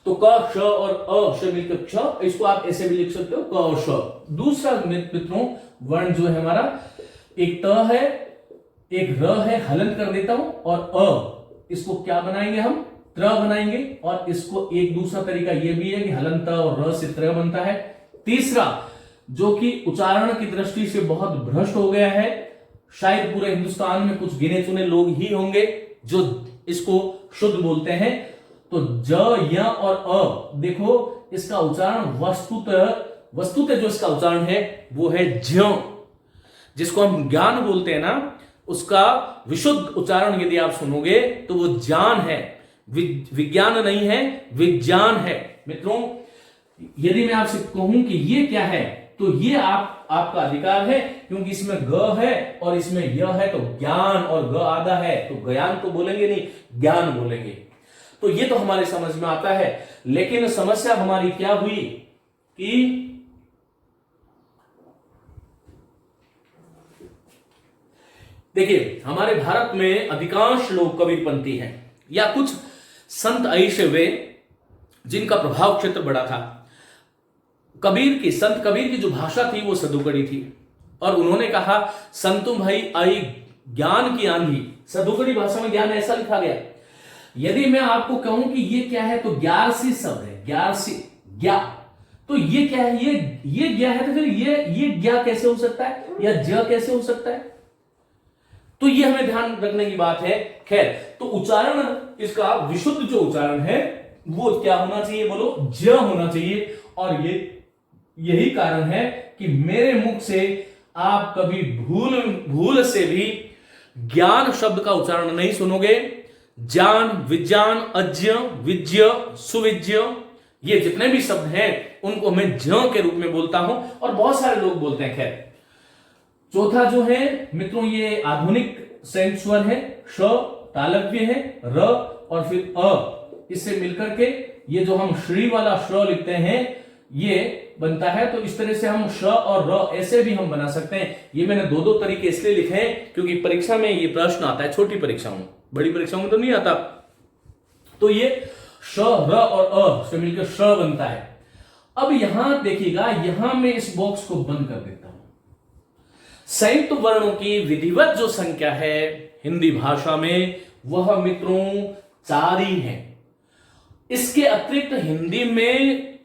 [SPEAKER 1] तो क, श और अ से मिलकर क्ष, इसको आप ऐसे भी लिख सकते हो क और श। दूसरा मित्रों वर्ण जो है हमारा, एक त है, एक र है, हलंत कर देता हूं, और अ, इसको क्या बनाएंगे हम, त्र बनाएंगे। और इसको एक दूसरा तरीका यह भी है कि हलंत और र से त्र बनता है। तीसरा जो कि उच्चारण की दृष्टि से बहुत भ्रष्ट हो गया है, शायद पूरे हिंदुस्तान में कुछ गिने चुने लोग ही होंगे जो इसको शुद्ध बोलते हैं, तो ज, य और अ, देखो इसका उच्चारण वस्तुतः जो इसका उच्चारण है वो है ज्ञ, जिसको हम ज्ञान बोलते हैं ना, उसका विशुद्ध उच्चारण यदि आप सुनोगे तो वो जान है। विज्ञान नहीं है, विज्ञान है। मित्रों, यदि मैं आपसे कहूं कि ये क्या है, तो ये आपका अधिकार है, क्योंकि इसमें ग है और इसमें य है, तो ज्ञान, और ग आधा है तो ज्ञान तो बोलेंगे नहीं, ज्ञान बोलेंगे। तो ये तो हमारे समझ में आता है। लेकिन समस्या हमारी क्या हुई कि देखिए, हमारे भारत में अधिकांश लोग कबीरपंथी हैं, या कुछ संत ऐसे वे जिनका प्रभाव क्षेत्र बड़ा था। संत कबीर की जो भाषा थी वो सदुकड़ी थी, और उन्होंने कहा, संतु भाई आई ज्ञान की आंधी। सदुकड़ी भाषा में ज्ञान ऐसा लिखा गया। यदि मैं आपको कहूं कि ये क्या है, तो ग्यारसी शब्द है, ग्यारसी, ज्ञा, तो ये क्या है, ये ज्ञा है, तो फिर ये ज्ञा कैसे हो सकता है, या ज कैसे हो सकता है? तो ये हमें ध्यान रखने की बात है। खैर, तो उच्चारण, इसका विशुद्ध जो उच्चारण है वो क्या होना चाहिए, बोलो, ज होना चाहिए। और यही कारण है कि मेरे मुख से आप कभी भूल से भी ज्ञान शब्द का उच्चारण नहीं सुनोगे। ज्ञान, विज्ञान, अज्ञ, विज्ञ, सुविज्ञ, ये जितने भी शब्द हैं उनको मैं ज के रूप में बोलता हूं, और बहुत सारे लोग बोलते हैं। खैर, चौथा जो है मित्रों, ये आधुनिक संयुक्त स्वर है, श, तालव्य है, र और फिर अ, इससे मिलकर के ये जो हम श्री वाला श लिखते हैं ये बनता है। तो इस तरह से हम श और र ऐसे भी हम बना सकते हैं। ये मैंने दो तरीके इसलिए लिखे हैं क्योंकि परीक्षा में ये प्रश्न आता है, छोटी परीक्षाओं में, बड़ी परीक्षाओं में तो नहीं आता। तो ये श, र और अ से मिलकर श बनता है। अब यहां देखिएगा, यहां मैं इस बॉक्स को बंद कर देता हूं। संयुक्त वर्णों की विधिवत जो संख्या है हिंदी भाषा में, वह मित्रों 4 ही है। इसके अतिरिक्त हिंदी में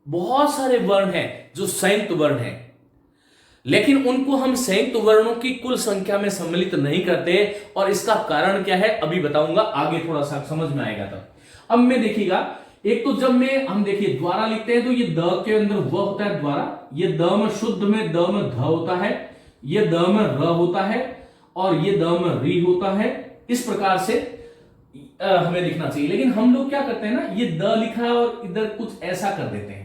[SPEAKER 1] बहुत सारे वर्ण हैं जो संयुक्त वर्ण हैं, लेकिन उनको हम संयुक्त वर्णों की कुल संख्या में सम्मिलित नहीं करते। और इसका कारण क्या है अभी बताऊंगा, आगे थोड़ा सा समझ में आएगा। तब अब मैं देखिएगा, एक तो जब हम देखिए द्वारा लिखते हैं तो ये द के अंदर व होता है द्वारा, ये द में शुद्ध में द में ध होता है, ये द में र होता है, और ये द में री होता है। इस प्रकार से हमें लिखना चाहिए। लेकिन हम लोग क्या करते हैं ना, ये द लिखा है और इधर कुछ ऐसा कर देते हैं।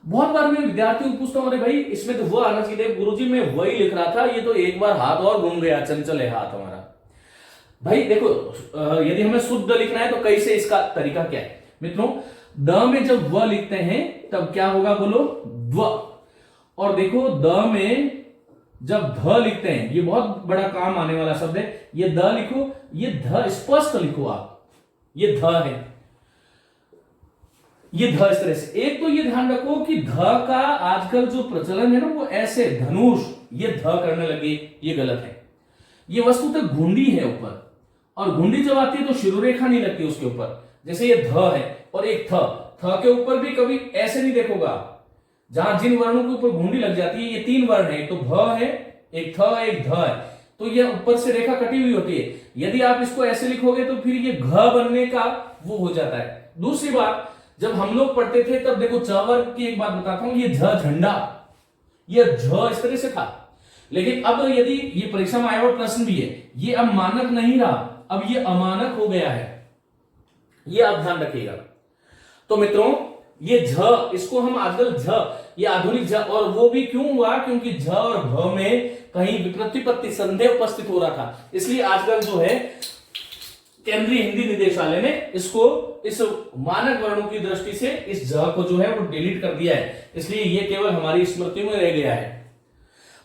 [SPEAKER 1] बहुत बार मैं विद्यार्थियों को पूछता हूं, अरे भाई इसमें तो वो आना चाहिए, गुरुजी मैं वही लिख रहा था, ये तो एक बार हाथ और घूम गया, चंचल है हाथ हमारा। भाई देखो, यदि हमें शुद्ध लिखना है तो कैसे, इसका तरीका क्या है मित्रों? द में जब व लिखते हैं तब क्या होगा, बोलो, द्व। और देखो, द में जब ध लिखते हैं, ये बहुत बड़ा काम आने वाला शब्द है, ये द लिखो, ये ध स्पष्ट लिखो आप, ये ध है, ये ध इस तरह से। एक तो ये ध्यान रखो कि ध का आजकल जो प्रचलन है ना, वो ऐसे धनुष, ये ध करने लगे, ये गलत है। ये वस्तुतः घुंडी है ऊपर, और घुंडी जब आती है तो शिरोरेखा नहीं लगती उसके ऊपर। जैसे ये ध है और एक थ के ऊपर भी कभी ऐसे नहीं देखोगा, जहां जिन वर्णों के ऊपर घुंडी लग जाती है, ये 3 वर्ण है, एक तो भ है, एक थ, एक ध है, तो ये ऊपर से रेखा कटी हुई होती है। यदि आप इसको ऐसे लिखोगे तो फिर ये घ बनने का वो हो जाता है। दूसरी बात, जब हम लोग पढ़ते थे तब देखो, च वर्ग की एक बात बताता हूं, ये झ झंडा, ये झ इस तरह से था। लेकिन अब यदि ये परीक्षा में आया हुआ प्रश्न भी है, ये अब मानक नहीं रहा, अब ये अमानक हो गया है, ये आप ध्यान रखिएगा। तो मित्रों, ये झ, इसको हम आजकल झ, ये आधुनिक झ, और वो भी क्यों हुआ, क्योंकि झ और भ में कहीं विप्रतिपत्ति संदेह उपस्थित हो रहा था। इसलिए आजकल जो है केंद्रीय हिंदी निदेशालय ने इसको, इस मानक वर्णों की दृष्टि से इस झ को जो है वो डिलीट कर दिया है। इसलिए ये केवल हमारी स्मृति में रह गया है,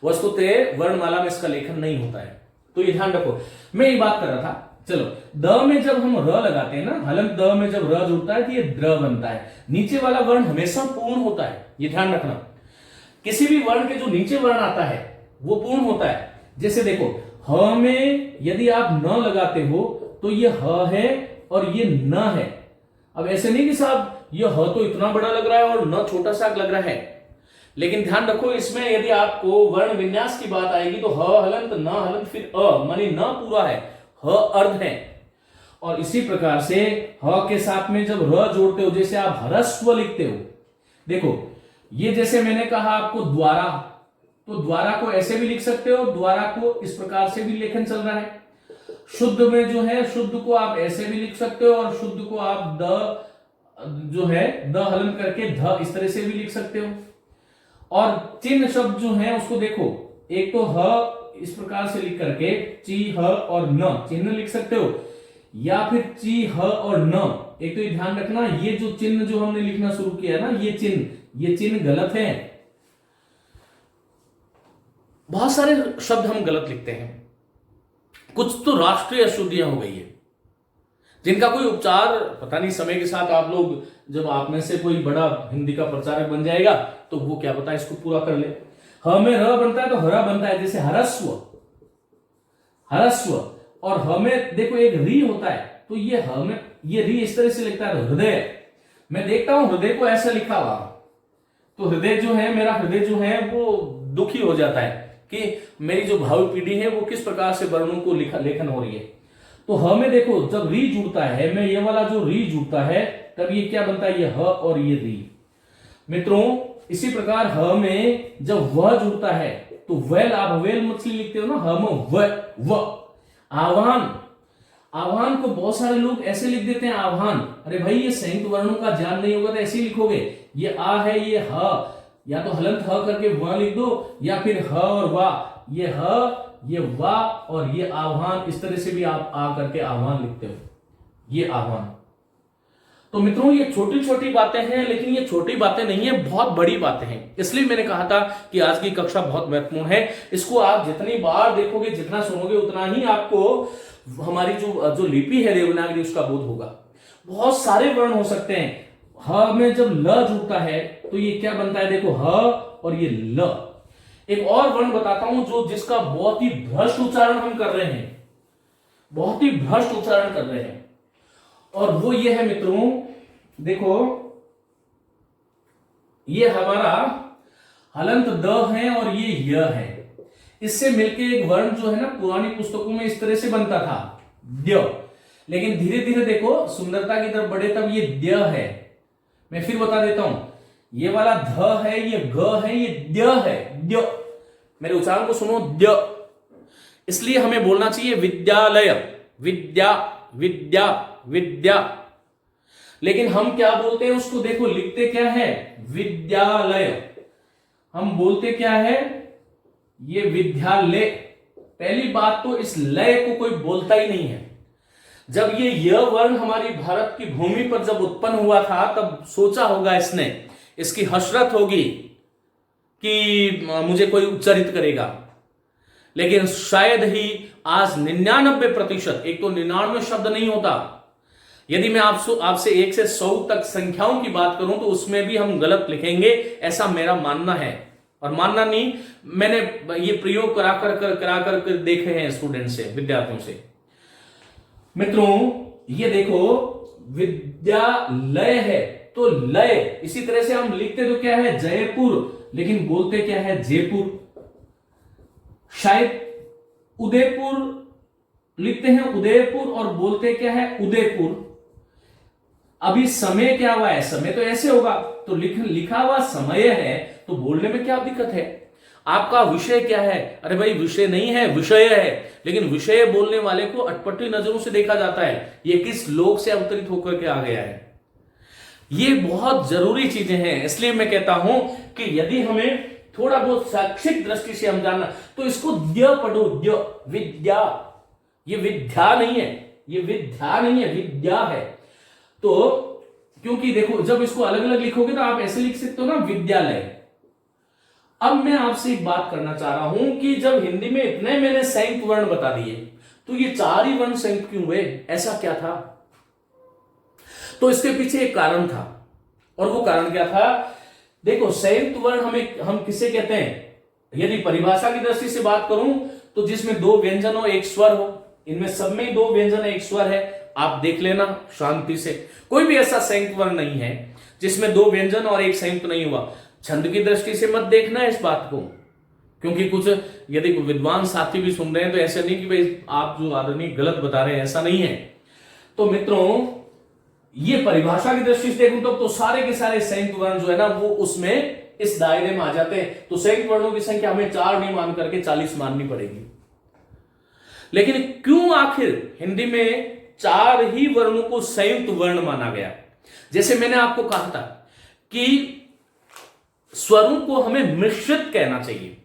[SPEAKER 1] वस्तुतः वर्णमाला में इसका लेखन नहीं होता है। तो ये ध्यान रखो। मैं ये बात कर रहा था, चलो, द में जब हम र लगाते हैं ना, हलंत द में जब र जुड़ता है तो ये द्र बनता है। नीचे वाला वर्ण हमेशा पूर्ण होता है, ये ध्यान रखना। किसी भी वर्ण के जो नीचे वर्ण आता है वो पूर्ण होता है। जैसे देखो, ह में यदि आप न लगाते हो तो ये ह है और ये न है। अब ऐसे नहीं कि साहब ये ह तो इतना बड़ा लग रहा है और न छोटा सा लग रहा है, लेकिन ध्यान रखो, इसमें यदि आपको वर्ण विन्यास की बात आएगी तो ह हलंत, न हलंत, फिर अ, मानी न पूरा है, ह अर्ध है। और इसी प्रकार से ह के साथ में जब र जोड़ते हो, जैसे आप ह्रस्व लिखते हो, देखो ये जैसे मैंने कहा आपको द्वारा, तो द्वारा को ऐसे भी लिख सकते हो, द्वारा को इस प्रकार से भी लेखन चल रहा है। शुद्ध में जो है, शुद्ध को आप ऐसे भी लिख सकते हो और शुद्ध को आप द जो है द हलन करके ध इस तरह से भी लिख सकते हो। और चिन्ह शब्द जो है उसको देखो, एक तो ह इस प्रकार से लिख करके ची ह और न चिन्ह लिख सकते हो, या फिर ची ह और न। एक तो ये ध्यान रखना, ये जो चिन्ह जो हमने लिखना शुरू किया ना, ये चिन्ह गलत है। बहुत सारे शब्द हम गलत लिखते हैं, कुछ तो राष्ट्रीय अशुद्धियां हो गई है जिनका कोई उपचार पता नहीं। समय के साथ आप लोग, जब आप में से कोई बड़ा हिंदी का प्रचारक बन जाएगा तो वो क्या पता इसको पूरा कर ले। ह में र बनता है तो हरा बनता है, जैसे हरस्व, हरस्व। और ह में देखो एक री होता है, तो ये ह में ये री इस तरह से लिखता है। तो हृदय, मैं देखता हूं हृदय को ऐसा लिखा हुआ, तो हृदय जो है, मेरा हृदय जो है वो दुखी हो जाता है कि मेरी जो भावी पीढ़ी है वो किस प्रकार से वर्णों को लेखन हो रही है। तो ह में देखो जब री जुड़ता है, मैं ये वाला जो री जुड़ता है, तब ये क्या बनता है, ये ह और ये री। मित्रों इसी प्रकार ह में जब वह जुड़ता है तो वेल, आप वेल मछली लिखते हो ना, ह में व आह्वान। आह्वान को बहुत सारे लोग ऐसे लिख देते हैं आह्वान। अरे भाई ये संयुक्त वर्णों का ज्ञान नहीं होगा तो ऐसे ही लिखोगे। ये आ है, ये ह, या तो हलंत ह करके वह लिख दो, या फिर ह और वाह, ये ह, ये वाह और ये आह्वान, इस तरह से भी आप आ करके आह्वान लिखते हो, ये आह्वान। तो मित्रों ये छोटी छोटी बातें हैं, लेकिन ये छोटी बातें नहीं है, बहुत बड़ी बातें हैं। इसलिए मैंने कहा था कि आज की कक्षा बहुत महत्वपूर्ण है। इसको आप जितनी बार देखोगे, जितना सुनोगे, उतना ही आपको हमारी जो लिपि है देवनागरी उसका बोध होगा। बहुत सारे वर्ण हो सकते हैं। ह में जब ल जुड़ता है तो ये क्या बनता है, देखो ह और ये ल। एक और वर्ण बताता हूं जो जिसका बहुत ही भ्रष्ट उच्चारण हम कर रहे हैं, बहुत ही भ्रष्ट उच्चारण कर रहे हैं, और वो ये है मित्रों, देखो ये हमारा हलंत द है और ये य है। इससे मिलके एक वर्ण जो है ना, पुरानी पुस्तकों में इस तरह से बनता था, द्य। लेकिन धीरे धीरे देखो सुंदरता की तरफ बढ़े तब ये द्य है। मैं फिर बता देता हूं, ये वाला ध है, ये ग है, ये द्य है, द्य। मेरे उच्चारण को सुनो, द्य। इसलिए हमें बोलना चाहिए विद्यालय, विद्या, विद्या, विद्या। लेकिन हम क्या बोलते हैं उसको, देखो लिखते क्या है, विद्यालय। हम बोलते क्या है, ये विद्यालय। पहली बात तो इस लय को कोई बोलता ही नहीं है। जब ये य वर्ण हमारी भारत की भूमि पर जब उत्पन्न हुआ था, तब सोचा होगा इसने, इसकी हसरत होगी कि मुझे कोई उच्चारित करेगा। लेकिन शायद ही आज 99%, एक तो 99 शब्द नहीं होता, यदि मैं आपसे 1 से 100 तक संख्याओं की बात करूं तो उसमें भी हम गलत लिखेंगे, ऐसा मेरा मानना है। और मानना नहीं, मैंने ये प्रयोग करा कर देखे हैं स्टूडेंट से, विद्यार्थियों से। मित्रों ये देखो विद्यालय है तो लय, इसी तरह से हम लिखते तो क्या है, जयपुर, लेकिन बोलते क्या है, जयपुर। शायद उदयपुर लिखते हैं, उदयपुर, और बोलते क्या है, उदयपुर। अभी समय क्या हुआ है, समय तो ऐसे होगा, तो लिखा हुआ समय है, तो बोलने में क्या दिक्कत है। आपका विषय क्या है, अरे भाई विषय नहीं है, विषय है। लेकिन विषय बोलने वाले को अटपटी नजरों से देखा जाता है, ये किस लोक से अवतरित होकर के आ गया है। ये बहुत जरूरी चीजें हैं। इसलिए मैं कहता हूं कि यदि हमें थोड़ा बहुत शैक्षिक दृष्टि से हम जानना, तो इसको द्य पढ़ो, द्य, विद्या। ये विद्या नहीं है, ये विद्या नहीं है, विद्या है। तो क्योंकि देखो जब इसको अलग अलग लिखोगे तो आप ऐसे लिख सकते हो ना, विद्यालय। अब मैं आपसे एक बात करना चाह रहा हूं कि जब हिंदी में इतने मैंने संयुक्त वर्ण बता दिए, तो ये 4 ही वर्ण संयुक्त क्यों हुए, ऐसा क्या था। तो इसके पीछे एक कारण था, और वो कारण क्या था, देखो संयुक्त वर्ण हम किसे कहते हैं, यदि परिभाषा की दृष्टि से बात करूं तो जिसमें 2 व्यंजन हो, 1 स्वर हो। इनमें सब में 2 व्यंजन 1 स्वर है, आप देख लेना शांति से। कोई भी ऐसा संयुक्त वर्ण नहीं है जिसमें 2 व्यंजन और 1 संयुक्त नहीं हुआ। छंद की दृष्टि से मत देखना इस बात को, क्योंकि कुछ यदि विद्वान साथी भी सुन रहे हैं तो ऐसा नहीं कि भाई आप जो आदमी गलत बता रहे हैं, ऐसा नहीं है। तो मित्रों ये परिभाषा की दृष्टि से देखूं तो सारे के सारे संयुक्त वर्ण जो है ना, वो उसमें इस दायरे में आ जाते हैं। तो संयुक्त वर्णों की संख्या हमें 4 नहीं मान करके 40 माननी पड़ेगी। लेकिन क्यों आखिर हिंदी में 4 ही वर्णों को संयुक्त वर्ण माना गया? जैसे मैंने आपको कहा था कि स्वरों को हमें मिश्रित कहना चाहिए,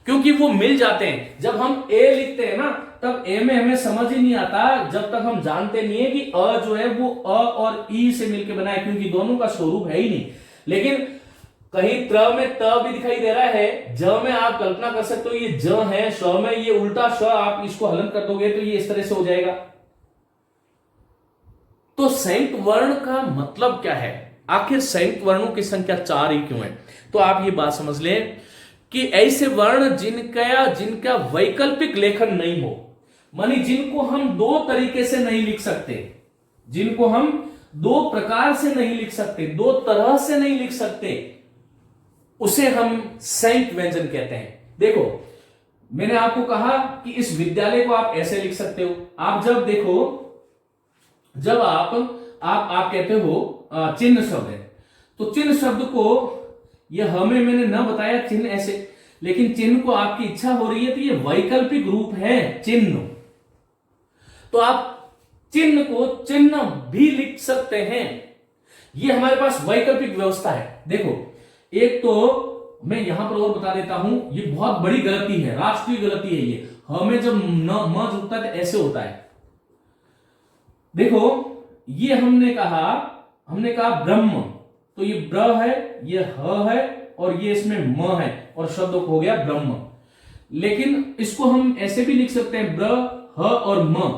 [SPEAKER 1] क्योंकि वो मिल जाते हैं। जब हम ए लिखते हैं ना, तब ए में हमें समझ ही नहीं आता जब तक हम जानते नहीं है कि अ जो है वो अ और ई से मिलकर बना है, क्योंकि दोनों का स्वरूप है ही नहीं। लेकिन कहीं त्र में त भी दिखाई दे रहा है, ज में आप कल्पना कर सकते हो ये ज है, श में ये उल्टा श, आप इसको हलन कर दोगे तो ये इस तरह से हो जाएगा। तो संयुक्त वर्ण का मतलब क्या है? आखिर संयुक्त वर्णों की संख्या 4 ही क्यों है? तो आप ये बात समझ लें कि ऐसे वर्ण जिनका वैकल्पिक लेखन नहीं हो, मानी जिनको हम 2 तरीके से नहीं लिख सकते, जिनको हम 2 प्रकार से नहीं लिख सकते, 2 तरह से नहीं लिख सकते, उसे हम संयुक्त व्यंजन कहते हैं। देखो, मैंने आपको कहा कि इस विद्यालय को आप ऐसे लिख सकते हो। आप जब देखो, जब आप कहते हो चिन्ह शब्द है, तो चिन्ह शब्द को यह हमें मैंने न बताया चिन्ह ऐसे, लेकिन चिन्ह को आपकी इच्छा हो रही है तो ये वैकल्पिक रूप है चिन्ह, तो आप चिन्ह को चिन्ह भी लिख सकते हैं। ये हमारे पास वैकल्पिक व्यवस्था है। देखो, एक तो मैं यहां पर और बता देता हूं, ये बहुत बड़ी गलती है, राष्ट्रीय गलती है ये। हमें जब म जुड़ता है तो ऐसे होता है। देखो, ये हमने कहा ब्रह्म, तो ये ब्र है, ये ह है, और ये इसमें म है, और शब्द हो गया ब्रह्म। लेकिन इसको हम ऐसे भी लिख सकते हैं, ब्र, ह और म।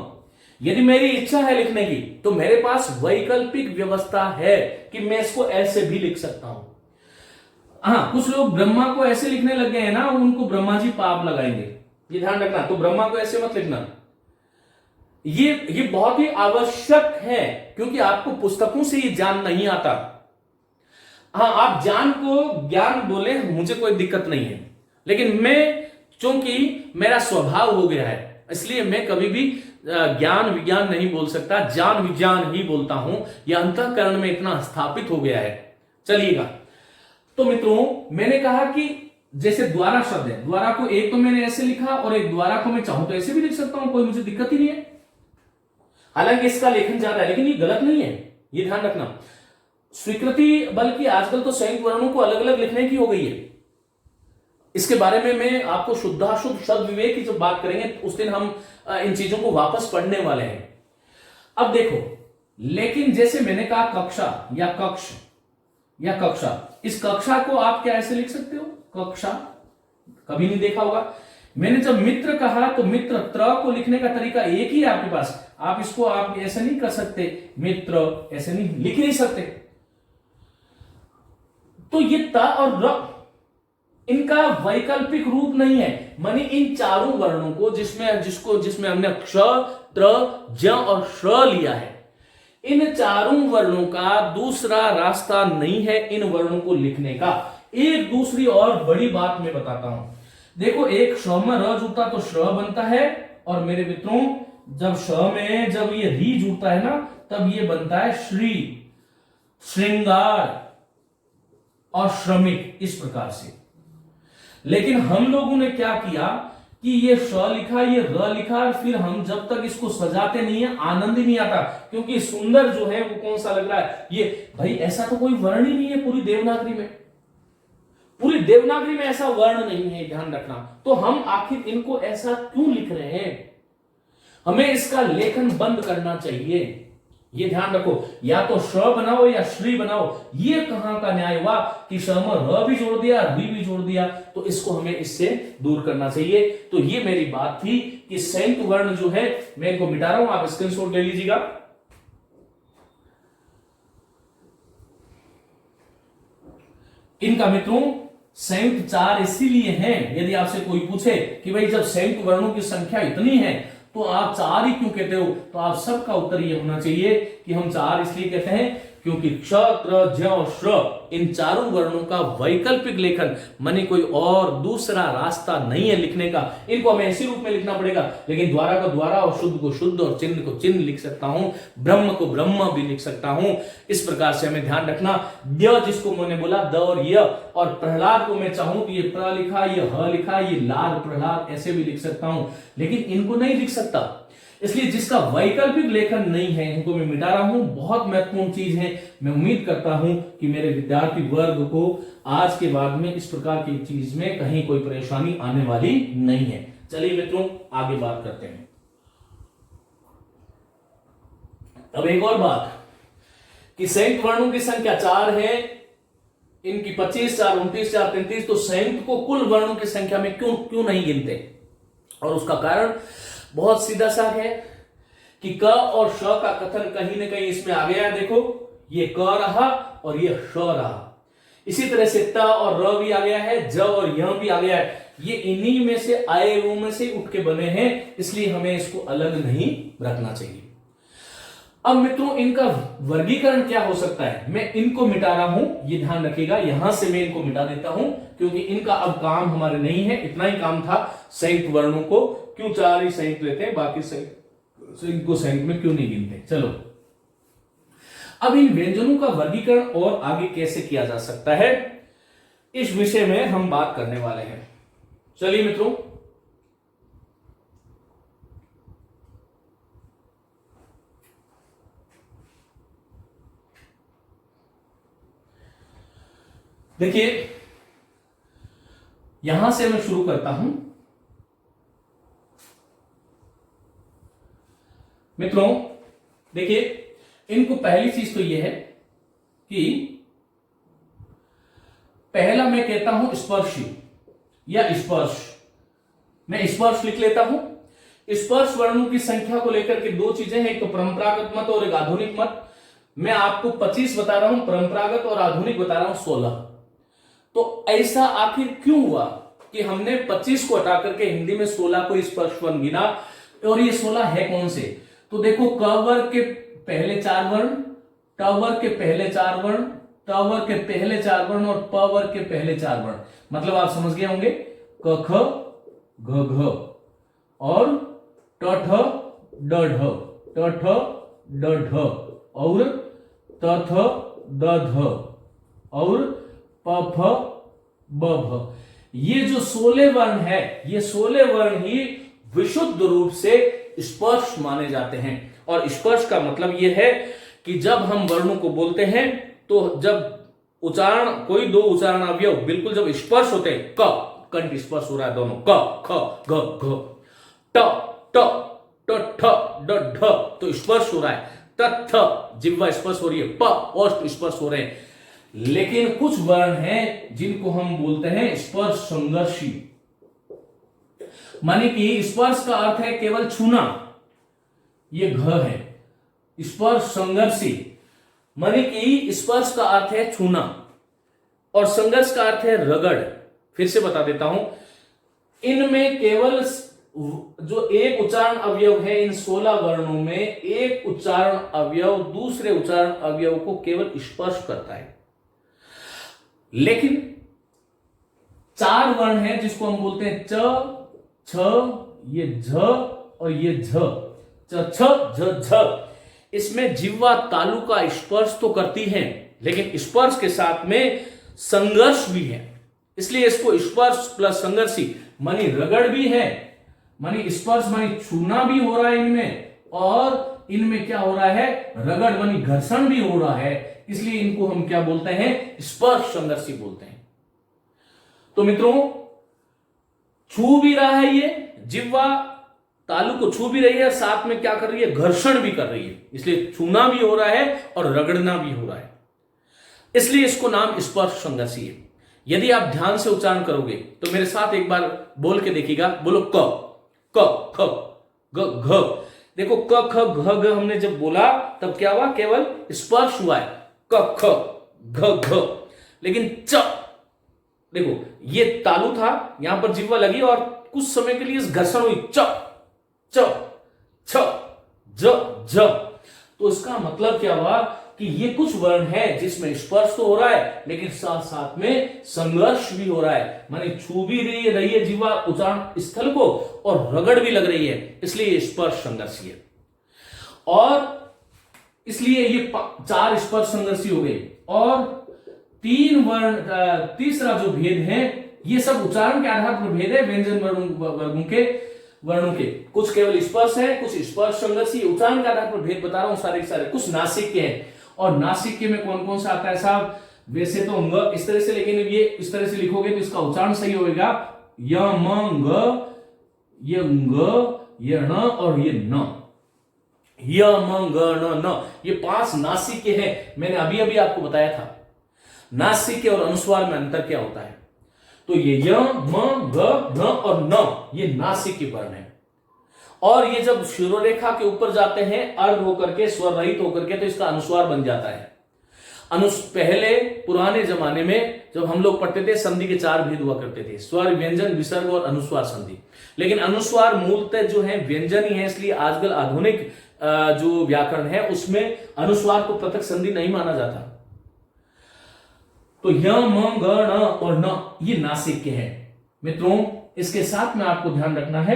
[SPEAKER 1] यदि मेरी इच्छा है लिखने की, तो मेरे पास वैकल्पिक व्यवस्था है कि मैं इसको ऐसे भी लिख सकता हूं। हाँ, कुछ लोग ब्रह्मा को ऐसे लिखने लग गए हैं ना, उनको ब्रह्मा जी पाप लगाएंगे, ये ध्यान रखना। तो ब्रह्मा को ऐसे मत लिखना। ये बहुत ही आवश्यक है, क्योंकि आपको पुस्तकों से ये ज्ञान नहीं आता। हाँ, आप ज्ञान बोले, मुझे कोई दिक्कत नहीं है, लेकिन मैं, चूंकि मेरा स्वभाव हो गया है, इसलिए मैं कभी भी ज्ञान विज्ञान नहीं बोल सकता, ज्ञान विज्ञान ही बोलता हूं। यह अंतःकरण में इतना स्थापित हो गया है। चलिएगा, तो मित्रों, मैंने कहा कि जैसे द्वारा शब्द है, द्वारा को एक तो मैंने ऐसे लिखा और एक द्वारा को मैं चाहूं तो ऐसे भी लिख सकता हूं, कोई मुझे दिक्कत ही नहीं है। हालांकि इसका लेखन ज्यादा है, लेकिन ये गलत नहीं है, ये ध्यान रखना। स्वीकृति, बल्कि आजकल तो संयुक्त वर्णों को अलग अलग लिखने की हो गई है। इसके बारे में मैं आपको शुद्धाशुद्ध शब्द विवेक की जब बात करेंगे, उस दिन हम इन चीजों को वापस पढ़ने वाले हैं। अब देखो, लेकिन जैसे मैंने कहा कक्षा या कक्ष या कक्षा, इस कक्षा को आप क्या ऐसे लिख सकते हो? कक्षा, कभी नहीं देखा होगा। मैंने जब मित्र कहा, तो मित्र त्र को लिखने का तरीका एक ही है आपके पास। आप इसको आप ऐसे नहीं कर सकते, मित्र ऐसे नहीं लिख नहीं सकते। तो ये त और र इनका वैकल्पिक रूप नहीं है, मानी इन चारों वर्णों को जिसमें हमने क्ष, त्र, ज और श लिया है, इन चारों वर्णों का दूसरा रास्ता नहीं है इन वर्णों को लिखने का। एक दूसरी और बड़ी बात मैं बताता हूं। देखो, एक श में र जुड़ता तो श बनता है, और मेरे मित्रों, जब श में जब ये री जुड़ता है ना, तब ये बनता है श्री, श्रृंगार और श्रमिक, इस प्रकार से। लेकिन हम लोगों ने क्या किया कि ये श लिखा, ये र लिखा, फिर हम जब तक इसको सजाते नहीं है आनंद ही नहीं आता, क्योंकि सुंदर जो है वो कौन सा लग रहा है ये। भाई, ऐसा तो कोई वर्ण ही नहीं है पूरी देवनागरी में, पूरी देवनागरी में ऐसा वर्ण नहीं है, ध्यान रखना। तो हम आखिर इनको ऐसा क्यों लिख रहे हैं? हमें इसका लेखन बंद करना चाहिए, ये ध्यान रखो। या तो श बनाओ या श्री बनाओ। ये कहां का न्याय हुआ कि श में र भी जोड़ दिया, री भी जोड़ दिया? तो इसको हमें इससे दूर करना चाहिए। तो ये मेरी बात थी कि संयुक्त वर्ण जो है, मैं इनको मिटा रहा हूं, आप स्क्रीनशॉट ले लीजिएगा। इनका मित्रों संयुक्त 4 इसीलिए हैं, यदि आपसे कोई पूछे कि भाई जब संयुक्त वर्णों की संख्या इतनी है तो आप 4 ही क्यों कहते हो, तो आप सबका उत्तर ये होना चाहिए कि हम 4 इसलिए कहते हैं क्योंकि क्ष, त्र, झ और श्र इन चारों वर्णों का वैकल्पिक लेखन माने कोई और दूसरा रास्ता नहीं है लिखने का। इनको हमें ऐसे रूप में लिखना पड़ेगा, लेकिन द्वारा को द्वारा और शुद्ध को शुद्ध और चिन्ह को चिन्ह लिख सकता हूं, ब्रह्म को ब्रह्म भी लिख सकता हूं। इस प्रकार से हमें ध्यान रखना। द जिसको मैंने बोला द और य, और प्रहलाद को मैं चाहूं तो ये प्र लिखा, ये ह लिखा, ये लाद प्रहलाद ऐसे भी लिख सकता हूं, लेकिन इनको नहीं लिख सकता। इसलिए जिसका वैकल्पिक लेखन नहीं है इनको मैं मिटा रहा हूं। बहुत महत्वपूर्ण चीज है। मैं उम्मीद करता हूं कि मेरे विद्यार्थी वर्ग को आज के बाद में इस प्रकार की चीज में कहीं कोई परेशानी आने वाली नहीं है। चलिए मित्रों आगे बात करते हैं। अब एक और बात कि संयुक्त वर्णों की संख्या 4 है, इनकी 25, 4, 29, 4, 33, तो संयुक्त को कुल वर्णों की संख्या में क्यों नहीं गिनते? और उसका कारण बहुत सीधा सा है कि क और श का कथन कहीं ना कहीं इसमें आ गया है। देखो ये क रहा और ये श रहा। इसी तरह से त और र भी आ गया है, ज और य भी आ गया है। ये इन्हीं में से आए हुए में से उठ के बने हैं, इसलिए हमें इसको अलग नहीं रखना चाहिए। अब मित्रों इनका वर्गीकरण क्या हो सकता है? मैं इनको मिटा रहा हूं, ये ध्यान रखिएगा। यहां से मैं इनको मिटा देता हूं क्योंकि इनका अब काम हमारे नहीं है। इतना ही काम था संयुक्त वर्णों को क्यों 4 ही संयुक्त लेते हैं, बाकी संयुक्त को संयुक्त में क्यों नहीं गिनते। चलो अब इन व्यंजनों का वर्गीकरण और आगे कैसे किया जा सकता है, इस विषय में हम बात करने वाले हैं। चलिए मित्रों देखिए, यहां से मैं शुरू करता हूं। मित्रों देखिए, इनको पहली चीज तो यह है कि पहला मैं कहता हूं स्पर्शी या स्पर्श। मैं स्पर्श लिख लेता हूं। स्पर्श वर्णों की संख्या को लेकर के दो चीजें हैं, एक तो परंपरागत मत और एक आधुनिक मत। मैं आपको 25 बता रहा हूं परंपरागत और आधुनिक बता रहा हूं 16। तो ऐसा आखिर क्यों हुआ कि हमने 25 को हटा करके हिंदी में 16 को स्पर्श वर्ण गिना? और ये 16 है कौन से? तो देखो, क वर्ग के पहले 4 वर्ण, ट वर्ग के पहले 4 वर्ण, त वर्ग के पहले 4 वर्ण और प वर्ग के पहले 4 वर्ण। मतलब आप समझ गए होंगे, क ख घ घ और ट ठ ड ढ, ट ठ ड ढ और त थ द ध और प फ ब भ। ये जो 16 वर्ण है, ये 16 वर्ण ही विशुद्ध रूप से स्पर्श माने जाते हैं। और स्पर्श का मतलब यह है कि जब हम वर्णों को बोलते हैं तो जब उच्चारण, कोई दो उच्चारण अवयव बिल्कुल जब स्पर्श होते हैं, क कंठ स्पर्श हो रहा है दोनों, क ख घ घ, ट ट ट ठ ड ढ तो स्पर्श हो रहा है, त थ जिह्वा स्पर्श हो रही है, प ओष्ठ स्पर्श हो रहे हैं। लेकिन कुछ वर्ण हैं जिनको हम बोलते हैं स्पर्श संघर्षी, माने कि स्पर्श का अर्थ है केवल छूना, ये घ है। स्पर्श संघर्षी माने कि स्पर्श का अर्थ है छूना और संघर्ष का अर्थ है रगड़। फिर से बता देता हूं, इनमें केवल जो एक उच्चारण अवयव है, इन 16 वर्णों में एक उच्चारण अवयव दूसरे उच्चारण अवयव को केवल स्पर्श करता है। लेकिन 4 वर्ण हैं जिसको हम बोलते हैं च, छ, ये झ और ये झ, च छ झ झ। इसमें जिह्वा तालु का स्पर्श तो करती है, लेकिन स्पर्श के साथ में संघर्ष भी है, इसलिए इसको स्पर्श प्लस संघर्षी मानी रगड़ भी है, मानी स्पर्श मानी छूना भी हो रहा है इनमें, और इनमें क्या हो रहा है, रगड़ मानी घर्षण भी हो रहा है। इसलिए इनको हम क्या बोलते हैं, स्पर्श संघर्षी बोलते हैं। तो मित्रों, छू भी रहा है, ये जिह्वा तालु को छू भी रही है, साथ में क्या कर रही है, घर्षण भी कर रही है। इसलिए छूना भी हो रहा है और रगड़ना भी हो रहा है, इसलिए इसको नाम स्पर्श संघर्षी है। यदि आप ध्यान से उच्चारण करोगे तो मेरे साथ एक बार बोल के देखिएगा, बोलो क ख ग घ। देखो क ख घ घ हमने जब बोला तब क्या हुआ, केवल स्पर्श हुआ है, क ख घ घ। लेकिन च, देखो ये तालु था, यहां पर जिह्वा लगी और कुछ समय के लिए इस घर्षण हुई, च च छ ज झ। तो इसका मतलब क्या हुआ, कि ये कुछ वर्ण है जिसमें स्पर्श तो हो रहा है लेकिन साथ साथ में संघर्ष भी हो रहा है, माने छू भी रही है जीवा उच्चारण स्थल को और रगड़ भी लग रही है, इसलिए स्पर्श संघर्षी है। और इसलिए ये 4 स्पर्श संघर्षी हो गए। और 3 वर्ण, तीसरा जो भेद है ये सब उच्चारण के आधार पर भेद है व्यंजन वर्णों के, कुछ केवल स्पर्श है, कुछ स्पर्श संघर्षी, उच्चारण के आधार पर भेद बता रहा हूं सारे के सारे। कुछ नासिक के हैं, और नासिक के में कौन कौन सा आता है साहब, वैसे तो अंग इस तरह से, लेकिन ये इस तरह से लिखोगे तो इसका उच्चारण सही होगा, य म ग, ये ग, ये न और ये न, य म ग न न, ये 5 नासिक के हैं। मैंने अभी अभी आपको बताया था नासिक के और अनुस्वार में अंतर क्या होता है। तो ये य म ग न और न ये नासिक के वर्ण है, और ये जब शिरोरेखा के ऊपर जाते हैं अर्ध होकर के, स्वर रहित होकर के, तो इसका अनुस्वार बन जाता है। पहले पुराने जमाने में जब हम लोग पढ़ते थे संधि के 4 भेद हुआ करते थे, स्वर, व्यंजन, विसर्ग और अनुस्वार संधि। लेकिन अनुस्वार मूलतः जो है व्यंजन ही है, इसलिए आजकल आधुनिक जो व्याकरण है उसमें अनुस्वार को पृथक संधि नहीं माना जाता। तो य म ग न और न ये नासिक के हैं मित्रों। इसके साथ में आपको ध्यान रखना है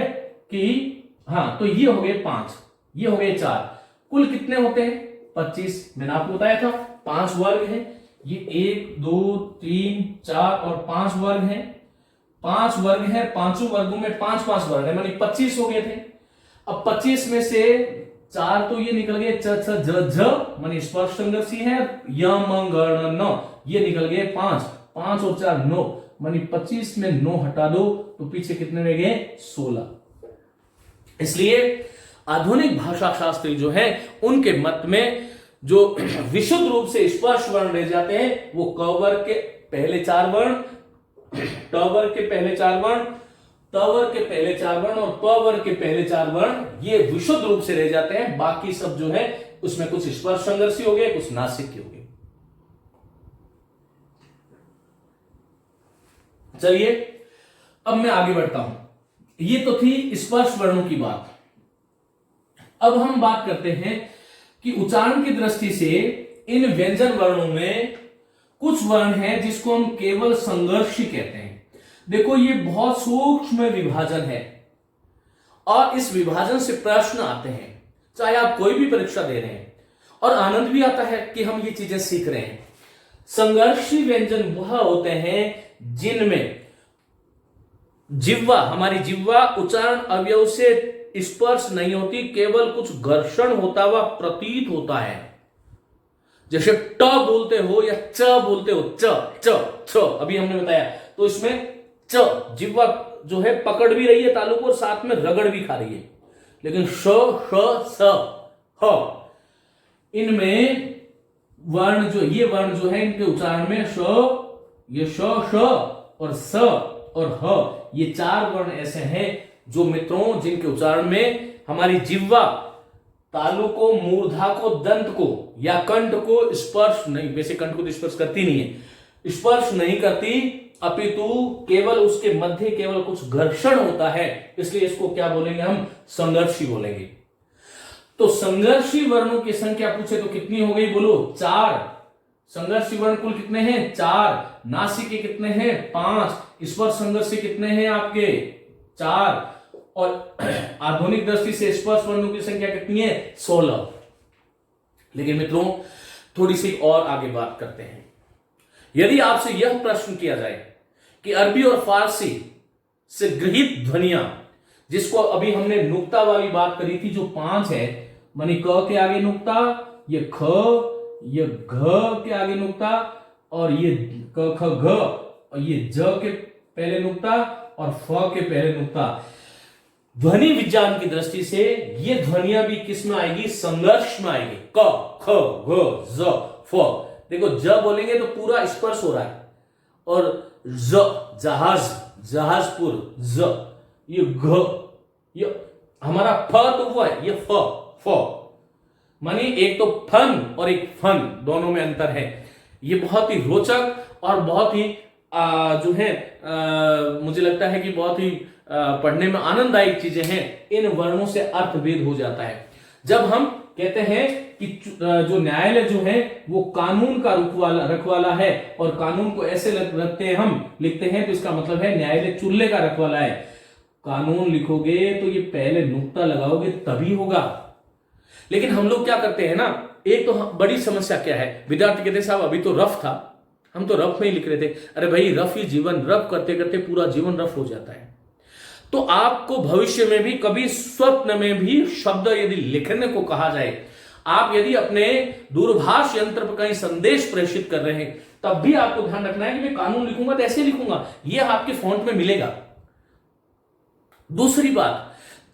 [SPEAKER 1] कि हाँ, तो ये हो गए 5, ये हो गए 4, कुल कितने होते हैं 25। मैंने आपको बताया था 5 वर्ग हैं, ये 1 2 3 4 और 5 वर्ग हैं, 5 वर्ग हैं, 5 वर्गों में 5 वर्ग है, मानी 25 हो गए थे। अब 25 में से 4 तो ये निकल गए च छ ज झ, मानी स्पर्श संघर्षी है, य म ग न न ये निकल गए 5 और 4 9, मानी 25 में 9 हटा दो तो पीछे कितने रह गए 16। इसलिए आधुनिक भाषा शास्त्री जो है उनके मत में जो विशुद्ध रूप से स्पर्श वर्ण रह जाते हैं वो क वर्ग के पहले 4 वर्ण, ट वर्ग के पहले 4 वर्ण, त वर्ग के पहले 4 वर्ण और प वर्ग के पहले 4 वर्ण ये विशुद्ध रूप से रह जाते हैं। बाकी सब जो है उसमें कुछ स्पर्श संघर्षी हो गए, कुछ नासिक के हो गए। चलिए अब मैं आगे बढ़ता हूं। ये तो थी स्पर्श वर्णों की बात। अब हम बात करते हैं कि उच्चारण की दृष्टि से इन व्यंजन वर्णों में कुछ वर्ण हैं जिसको हम केवल संघर्षी कहते हैं। देखो ये बहुत सूक्ष्म विभाजन है और इस विभाजन से प्रश्न आते हैं, चाहे आप कोई भी परीक्षा दे रहे हैं, और आनंद भी आता है कि हम ये चीजें सीख रहे हैं। संघर्षी व्यंजन वह होते हैं जिनमें जिह्वा, हमारी जिह्वा उच्चारण अवयव से स्पर्श नहीं होती, केवल कुछ घर्षण होता हुआ प्रतीत होता है। जैसे ट बोलते हो या च बोलते हो, च च छ अभी हमने बताया, तो इसमें च जिह्वा जो है पकड़ भी रही है तालु को और साथ में रगड़ भी खा रही है। लेकिन श श स ह इनमें वर्ण जो, ये वर्ण जो है इनके उच्चारण में श, ये श और स और ह ये 4 वर्ण ऐसे हैं जो मित्रों जिनके उच्चारण में हमारी जिह्वा तालु को, मूर्धा को, दंत को या कंठ को स्पर्श नहीं, वैसे कंठ को तो स्पर्श करती नहीं है, स्पर्श नहीं करती, अपितु केवल उसके मध्य केवल कुछ घर्षण होता है, इसलिए इसको क्या बोलेंगे हम, संघर्षी बोलेंगे। तो संघर्षी वर्णों की संख्या पूछे तो कितनी हो गई, बोलो 4। संघर्षी वर्ण कुल कितने हैं 4, नासिक के कितने हैं 5, स्पर्श संघर्षी कितने हैं आपके 4, और आधुनिक दृष्टि से स्पर्श वर्णों की संख्या कितनी है 16। लेकिन मित्रों थोड़ी सी और आगे बात करते हैं। यदि आपसे यह प्रश्न किया जाए कि अरबी और फारसी से गृहीत ध्वनियां, जिसको अभी हमने नुक्ता वाली बात करी थी जो 5 है, मानी क के आगे नुक्ता, ये ख, ये घ के आगे नुक्ता, और ये क ख घ, और ये ज के पहले नुक्ता और फ के पहले नुक्ता। ध्वनि विज्ञान की दृष्टि से ये ध्वनियां भी किस में आएगी, संघर्ष में आएगी। क ख घ ज फ, देखो ज बोलेंगे तो पूरा स्पर्श हो रहा है, और ज जहाज, जहाजपुर, ज, ये घ, ये हमारा फ तो वो है, ये फ मानी एक तो फन और एक फन, दोनों में अंतर है। ये बहुत ही रोचक और बहुत ही जो है मुझे लगता है कि बहुत ही पढ़ने में आनंददायक चीजें हैं। इन वर्णों से अर्थभेद हो जाता है। जब हम कहते हैं कि जो न्यायालय जो है वो कानून का रखवाला है, और कानून को ऐसे रखते हैं, हम लिखते हैं तो इसका मतलब है न्यायालय चूल्हे का रखवाला है। कानून लिखोगे तो ये पहले नुक्ता लगाओगे तभी होगा। लेकिन हम लोग क्या करते हैं ना, एक तो बड़ी समस्या क्या है, विद्यार्थी कहते साहब अभी तो रफ था, हम तो रफ में ही लिख रहे थे। अरे भाई रफ ही जीवन, रफ करते करते पूरा जीवन रफ हो जाता है। तो आपको भविष्य में भी कभी स्वप्न में भी शब्द यदि लिखने को कहा जाए, आप यदि अपने दूरभाष यंत्र पर कहीं संदेश प्रेषित कर रहे हैं, तब भी आपको ध्यान रखना है कि मैं कानून लिखूंगा तो ऐसे लिखूंगा, यह आपके फॉन्ट में मिलेगा। दूसरी बात,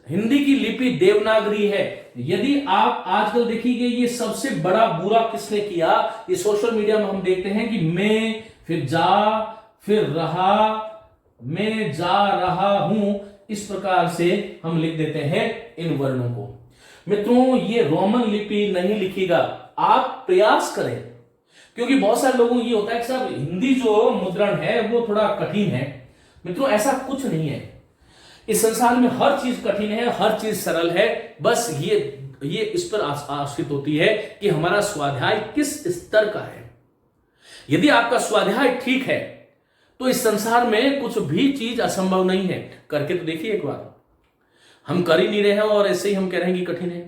[SPEAKER 1] हिंदी की लिपि देवनागरी है। यदि आप आजकल देखिए ये सबसे बड़ा बुरा किसने किया, ये सोशल मीडिया में हम देखते हैं कि मैं, फिर जा, फिर रहा, मैं जा रहा हूं, इस प्रकार से हम लिख देते हैं इन वर्णों को। मित्रों ये रोमन लिपि नहीं लिखिएगा, आप प्रयास करें, क्योंकि बहुत सारे लोगों को ये होता है कि साहब हिंदी जो मुद्रण है वो थोड़ा कठिन है। मित्रों ऐसा कुछ नहीं है, इस संसार में हर चीज कठिन है, हर चीज सरल है, बस ये इस पर आश्रित होती है कि हमारा स्वाध्याय किस स्तर का है। यदि आपका स्वाध्याय ठीक है तो इस संसार में कुछ भी चीज असंभव नहीं है। करके तो देखिए एक बार, हम कर ही नहीं रहे हैं और ऐसे ही हम कह रहे हैं कि कठिन है,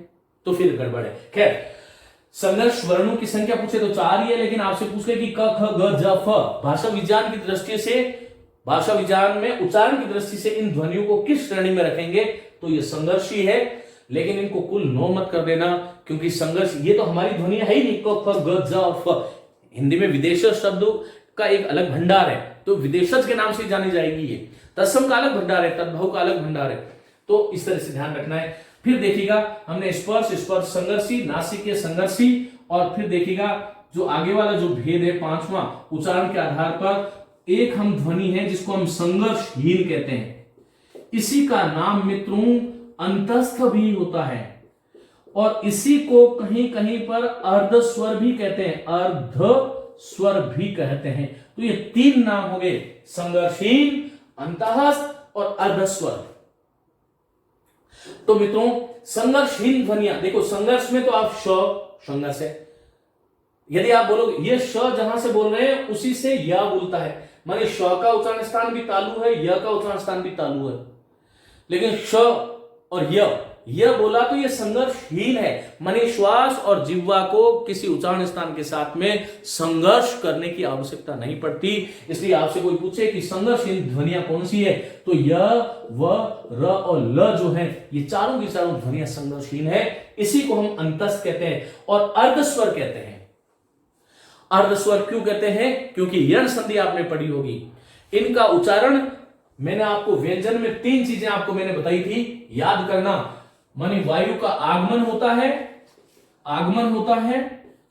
[SPEAKER 1] तो फिर गड़बड़ है। खैर, संघर्ष वर्णों की संख्या पूछे तो 4 ही है, लेकिन आपसे पूछ ले कि क ख ग ज फ, भाषा विज्ञान की दृष्टि से, भाषा विज्ञान में उच्चारण की दृष्टि से इन ध्वनियों को किस श्रेणी में रखेंगे, तो ये संघर्षी है। लेकिन इनको कुल 9 मत कर देना, क्योंकि संघर्ष ये तो हमारी ध्वनियां है ही नहीं, क ख ग ज और फ। हिंदी में विदेशज शब्दों का एक अलग भंडार है, तो विदेशज के नाम से जानी जाएगी ये। तत्सम का अलग भंडार है, तद्भव का अलग भंडार है, तो इस तरह से ध्यान रखना है। फिर देखिएगा हमने स्पर्श, स्पर्श संघर्षी, नासिकीय संघर्षी, और फिर देखिएगा जो आगे वाला जो भेद है 5वां, उच्चारण के आधार पर एक हम ध्वनि है जिसको हम संघर्षहीन कहते हैं। इसी का नाम मित्रों अंतस्थ भी होता है, और इसी को कहीं कहीं पर अर्ध स्वर भी कहते हैं, अर्ध स्वर भी कहते हैं। तो ये 3 नाम हो गए, संघर्षहीन, अंतस्थ और अर्धस्वर। तो मित्रों संघर्षहीन ध्वनियां देखो, संघर्ष में तो आप श संघर्ष है, यदि आप बोलोगे ये श जहां से बोल रहे हैं उसी से या बोलता है, माने श का उच्चारण स्थान भी तालु है, य का उच्चारण स्थान भी तालु है, लेकिन श और य बोला तो ये संघर्षहीन है, माने श्वास और जिह्वा को किसी उच्चारण स्थान के साथ में संघर्ष करने की आवश्यकता नहीं पड़ती। इसलिए आपसे कोई पूछे कि संघर्षहीन ध्वनियां कौन सी है, तो य, व, र और ल जो है ये चारों की चारों ध्वनियां संघर्षहीन है। इसी को हम अंतस्थ कहते हैं और अर्धस्वर कहते हैं। अर्धस्वर क्यों कहते हैं, क्योंकि यण संधि आपने पढ़ी होगी। इनका उच्चारण मैंने आपको व्यंजन में 3 चीजें आपको मैंने बताई थी, याद करना। माने वायु का आगमन होता है,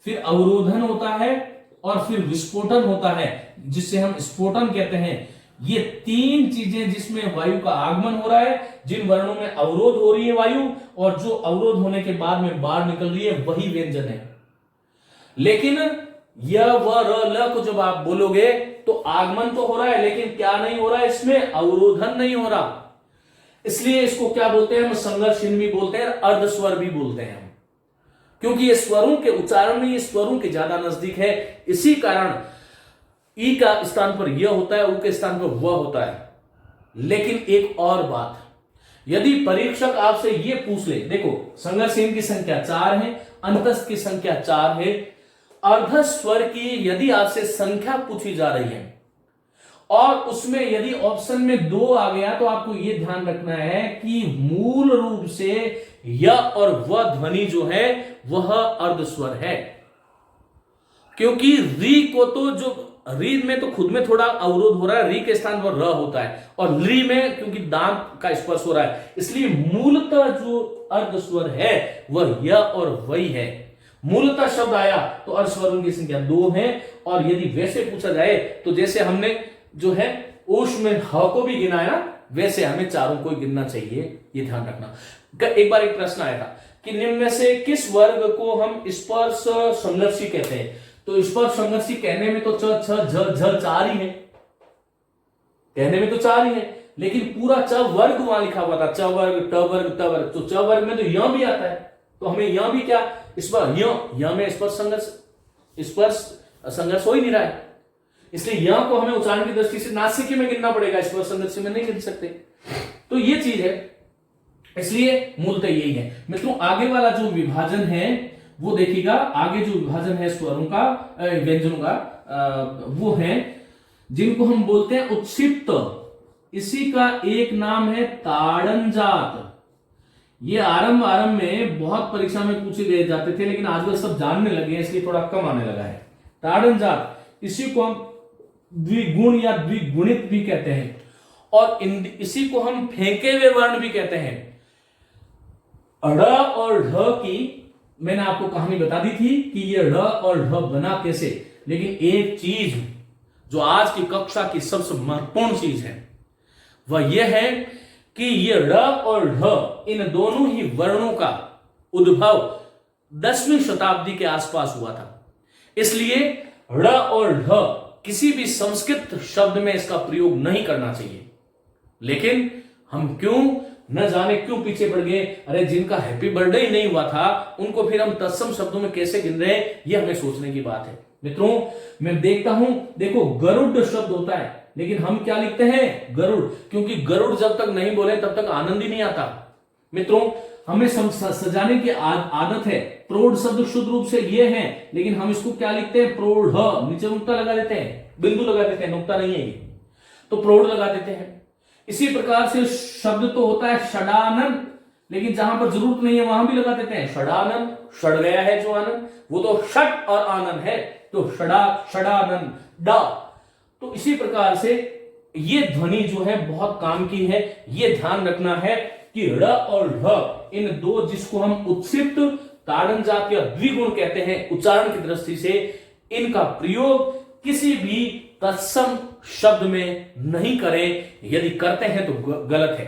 [SPEAKER 1] फिर अवरोधन होता है और फिर विस्फोटन होता है, जिससे हम स्फोटन कहते हैं। ये 3 चीजें जिसमें वायु का आगमन हो रहा है, जिन वर्णों में अवरोध हो रही है वायु, और जो अवरोध होने के बाद में बाहर निकल रही है, वही व्यंजन है। लेकिन य, व, र, ल को जब आप बोलोगे तो आगमन तो हो रहा है, लेकिन क्या नहीं हो रहा है, इसमें अवरोधन नहीं हो रहा। इसलिए इसको क्या बोलते हैं हम, संघर्षहीन भी बोलते हैं, अर्धस्वर भी बोलते हैं हम, क्योंकि ये स्वरों के उच्चारण में ये स्वरों के ज्यादा नजदीक है। इसी कारण ई का स्थान पर यह होता है, उ के स्थान पर वह होता है। लेकिन एक और बात, यदि परीक्षक आपसे ये पूछ ले, देखो संघर्षहीन की संख्या 4 है, अंतस्थ की संख्या 4 है, अर्धस्वर की यदि आपसे संख्या पूछी जा रही है और उसमें यदि ऑप्शन में 2 आ गया, तो आपको यह ध्यान रखना है कि मूल रूप से य और व ध्वनि जो है वह अर्धस्वर है, क्योंकि री को तो जो री में तो खुद में थोड़ा अवरोध हो रहा है, री के स्थान पर र होता है, और ली में क्योंकि दांत का स्पर्श हो रहा है, इसलिए मूलतः जो अर्धस्वर है वह य और वही है। मूलतः शब्द आया तो अर्धस्वरों की संख्या 2 है। और यदि वैसे पूछा जाए तो जैसे हमने जो है ओश में ह को भी गिना है ना, वैसे हमें चारों को गिनना चाहिए, ये ध्यान रखना। एक बार एक प्रश्न आया था कि निम्न में से किस वर्ग को हम स्पर्श संघर्षी कहते हैं, तो स्पर्श संघर्षी कहने में तो च, छ, झ, झ 4 ही है, कहने में तो 4 ही है, लेकिन पूरा च वर्ग वहां लिखा हुआ था, च वर्ग, ट वर्ग, त वर्ग, तो च वर्ग में तो य भी आता है, तो हमें यहां भी क्या यहां में स्पर्श संघर्ष हो ही नहीं रहा है, इसलिए यहां को हमें उच्चारण की दृष्टि से नासिके में गिनना पड़ेगा, स्पर्श संघर्ष में नहीं गिन सकते। तो ये चीज है, इसलिए मूलतः यही है मित्रों। आगे वाला जो विभाजन है वो देखिएगा, आगे जो विभाजन है स्वरों का, व्यंजनों का, वो है जिनको हम बोलते हैं उत्क्षिप्त। इसी का एक नाम है ताड़न जात। ये आरंभ में बहुत परीक्षा में पूछे गए जाते थे, लेकिन आजकल सब जानने लगे हैं, इसलिए थोड़ा कम आने लगा है। ताड़न जात, इसी को हम द्विगुण या द्विगुणित भी कहते हैं, और इसी को हम फेंके हुए वर्ण भी कहते हैं। ढ़ और ढ की मैंने आपको कहानी बता दी थी कि ये ढ़ और ढ बना कैसे, लेकिन एक चीज जो आज की कक्षा की सबसे महत्वपूर्ण चीज है वह यह है कि ये ढ़ और ढ इन दोनों ही वर्णों का उद्भव 10वीं शताब्दी के आसपास हुआ था। इसलिए ढ़ और ढ किसी भी संस्कृत शब्द में इसका प्रयोग नहीं करना चाहिए। लेकिन हम न जाने क्यों पीछे पड़ गए। अरे जिनका हैप्पी बर्थडे ही नहीं हुआ था उनको फिर हम तत्सम शब्दों में कैसे गिन रहे हैं, यह हमें सोचने की बात है। मित्रों मैं देखता हूं, देखो गरुड़ शब्द होता है, लेकिन हम क्या लिखते हैं गरुड़, क्योंकि गरुड़ जब तक नहीं बोले तब तक आनंद ही नहीं आता। मित्रों हमें सजाने की आदत है। प्रौढ़ शब्द शुद्ध रूप से ये है, लेकिन हम इसको क्या लिखते हैं प्रौढ़, नीचे नुक्ता लगा देते हैं, बिंदु लगा देते हैं, नुक्ता नहीं है ये, तो प्रौढ़ लगा देते हैं। इसी प्रकार से शब्द तो होता है षडानन, लेकिन जहां पर जरूरत नहीं है वहां भी लगा देते हैं षडानन। षड गया है जो आनंद, वो तो षट और आनंद है, तो षडानन डा। तो इसी प्रकार से ये ध्वनि जो है बहुत काम की है। ये ध्यान रखना है कि ड़ और ढ इन दो, जिसको हम उत्क्षिप्त ताड़न जात या द्विगुण कहते हैं उच्चारण की दृष्टि से, इनका प्रयोग किसी भी तत्सम शब्द में नहीं करें। यदि करते हैं तो गलत है।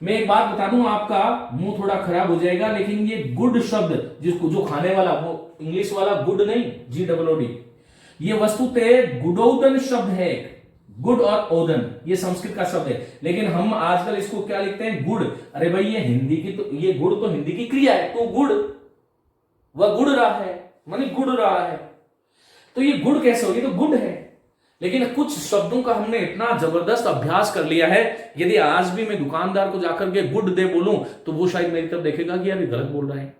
[SPEAKER 1] मैं एक बात बता दूं, आपका मुंह थोड़ा खराब हो जाएगा, लेकिन ये गुड शब्द जिसको जो खाने वाला, वो इंग्लिश वाला गुड नहीं, GOOD, ये वस्तुतः गुडोदन शब्द है। गुड और ओदन ये संस्कृत का शब्द है, लेकिन हम आजकल इसको क्या लिखते हैं गुड़। अरे भाई ये हिंदी की, तो ये गुड़ तो हिंदी की क्रिया है, तो गुड़, वह गुड़ रहा है माने गुड़ रहा है, तो ये गुड़ कैसे हो, ये तो गुड है। लेकिन कुछ शब्दों का हमने इतना जबरदस्त अभ्यास कर लिया है, यदि आज भी मैं दुकानदार को जाकर के गुड दे बोलूं तो वो शायद मेरी तरफ देखेगा कि अभी गलत बोल रहा है,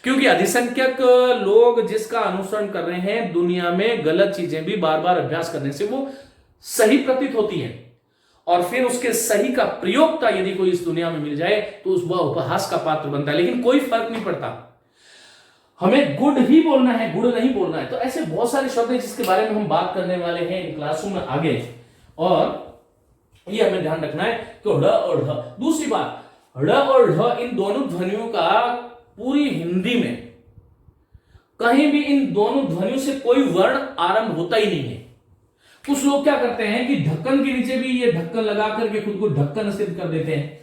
[SPEAKER 1] क्योंकि अधिसंख्यक लोग जिसका अनुसरण कर रहे हैं दुनिया में, गलत चीजें भी बार बार अभ्यास करने से वो सही प्रतीत होती है, और फिर उसके सही का प्रयोगता यदि कोई इस दुनिया में मिल जाए तो वह उपहास का पात्र बनता है। लेकिन कोई फर्क नहीं पड़ता, हमें गुड ही बोलना है, गुड़ नहीं बोलना है। तो ऐसे बहुत सारे शब्द हैं जिसके बारे में हम बात करने वाले हैं इन क्लासों में आगे, और ये हमें ध्यान रखना है कि ढ़ और ढ। दूसरी बात, ढ़ और ढ इन दोनों ध्वनियों का पूरी हिंदी में कहीं भी इन दोनों ध्वनियों से कोई वर्ण आरंभ होता ही नहीं है। कुछ लोग क्या करते हैं कि ढक्कन के नीचे भी ये ढक्कन लगा करके खुद को ढक्कन सिद्ध कर देते हैं।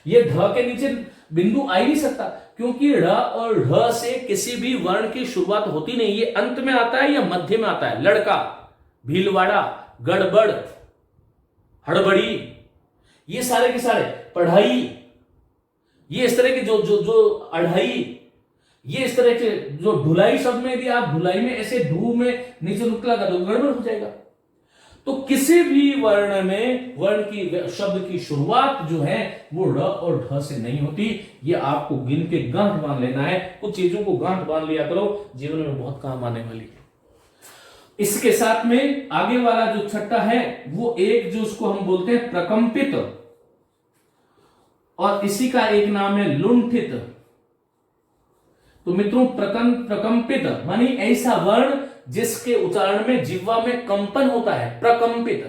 [SPEAKER 1] ये ढ के नीचे बिंदु आ ही नहीं सकता, क्योंकि ढ़ और ढ से किसी भी वर्ण की शुरुआत होती नहीं, ये अंत में आता है या मध्य में आता है। लड़का, भीलवाड़ा, गड़बड़, हड़बड़ी, ये सारे के सारे, पढ़ाई, ये इस तरह के जो अढ़ाई, ये इस तरह के जो ढुलाई शब्द में, यदि आप ढुलाई में ऐसे ढू में नीचे नुक्ता लगा दो गड़बड़ हो जाएगा। तो किसी भी वर्ण में वर्ण की शब्द की शुरुआत जो है वो ढ़ और ढ से नहीं होती। ये आपको गिन के गांठ बांध लेना है। कुछ चीजों को गांठ बांध लिया करो, जीवन में बहुत काम आने वाली है। इसके साथ में आगे वाला जो छठा है वो एक जो उसको हम बोलते हैं प्रकंपित, और इसी का एक नाम है लुंठित। तो मित्रों प्रकंपित मानी ऐसा वर्ण जिसके उच्चारण में जिह्वा में कंपन होता है, प्रकंपित,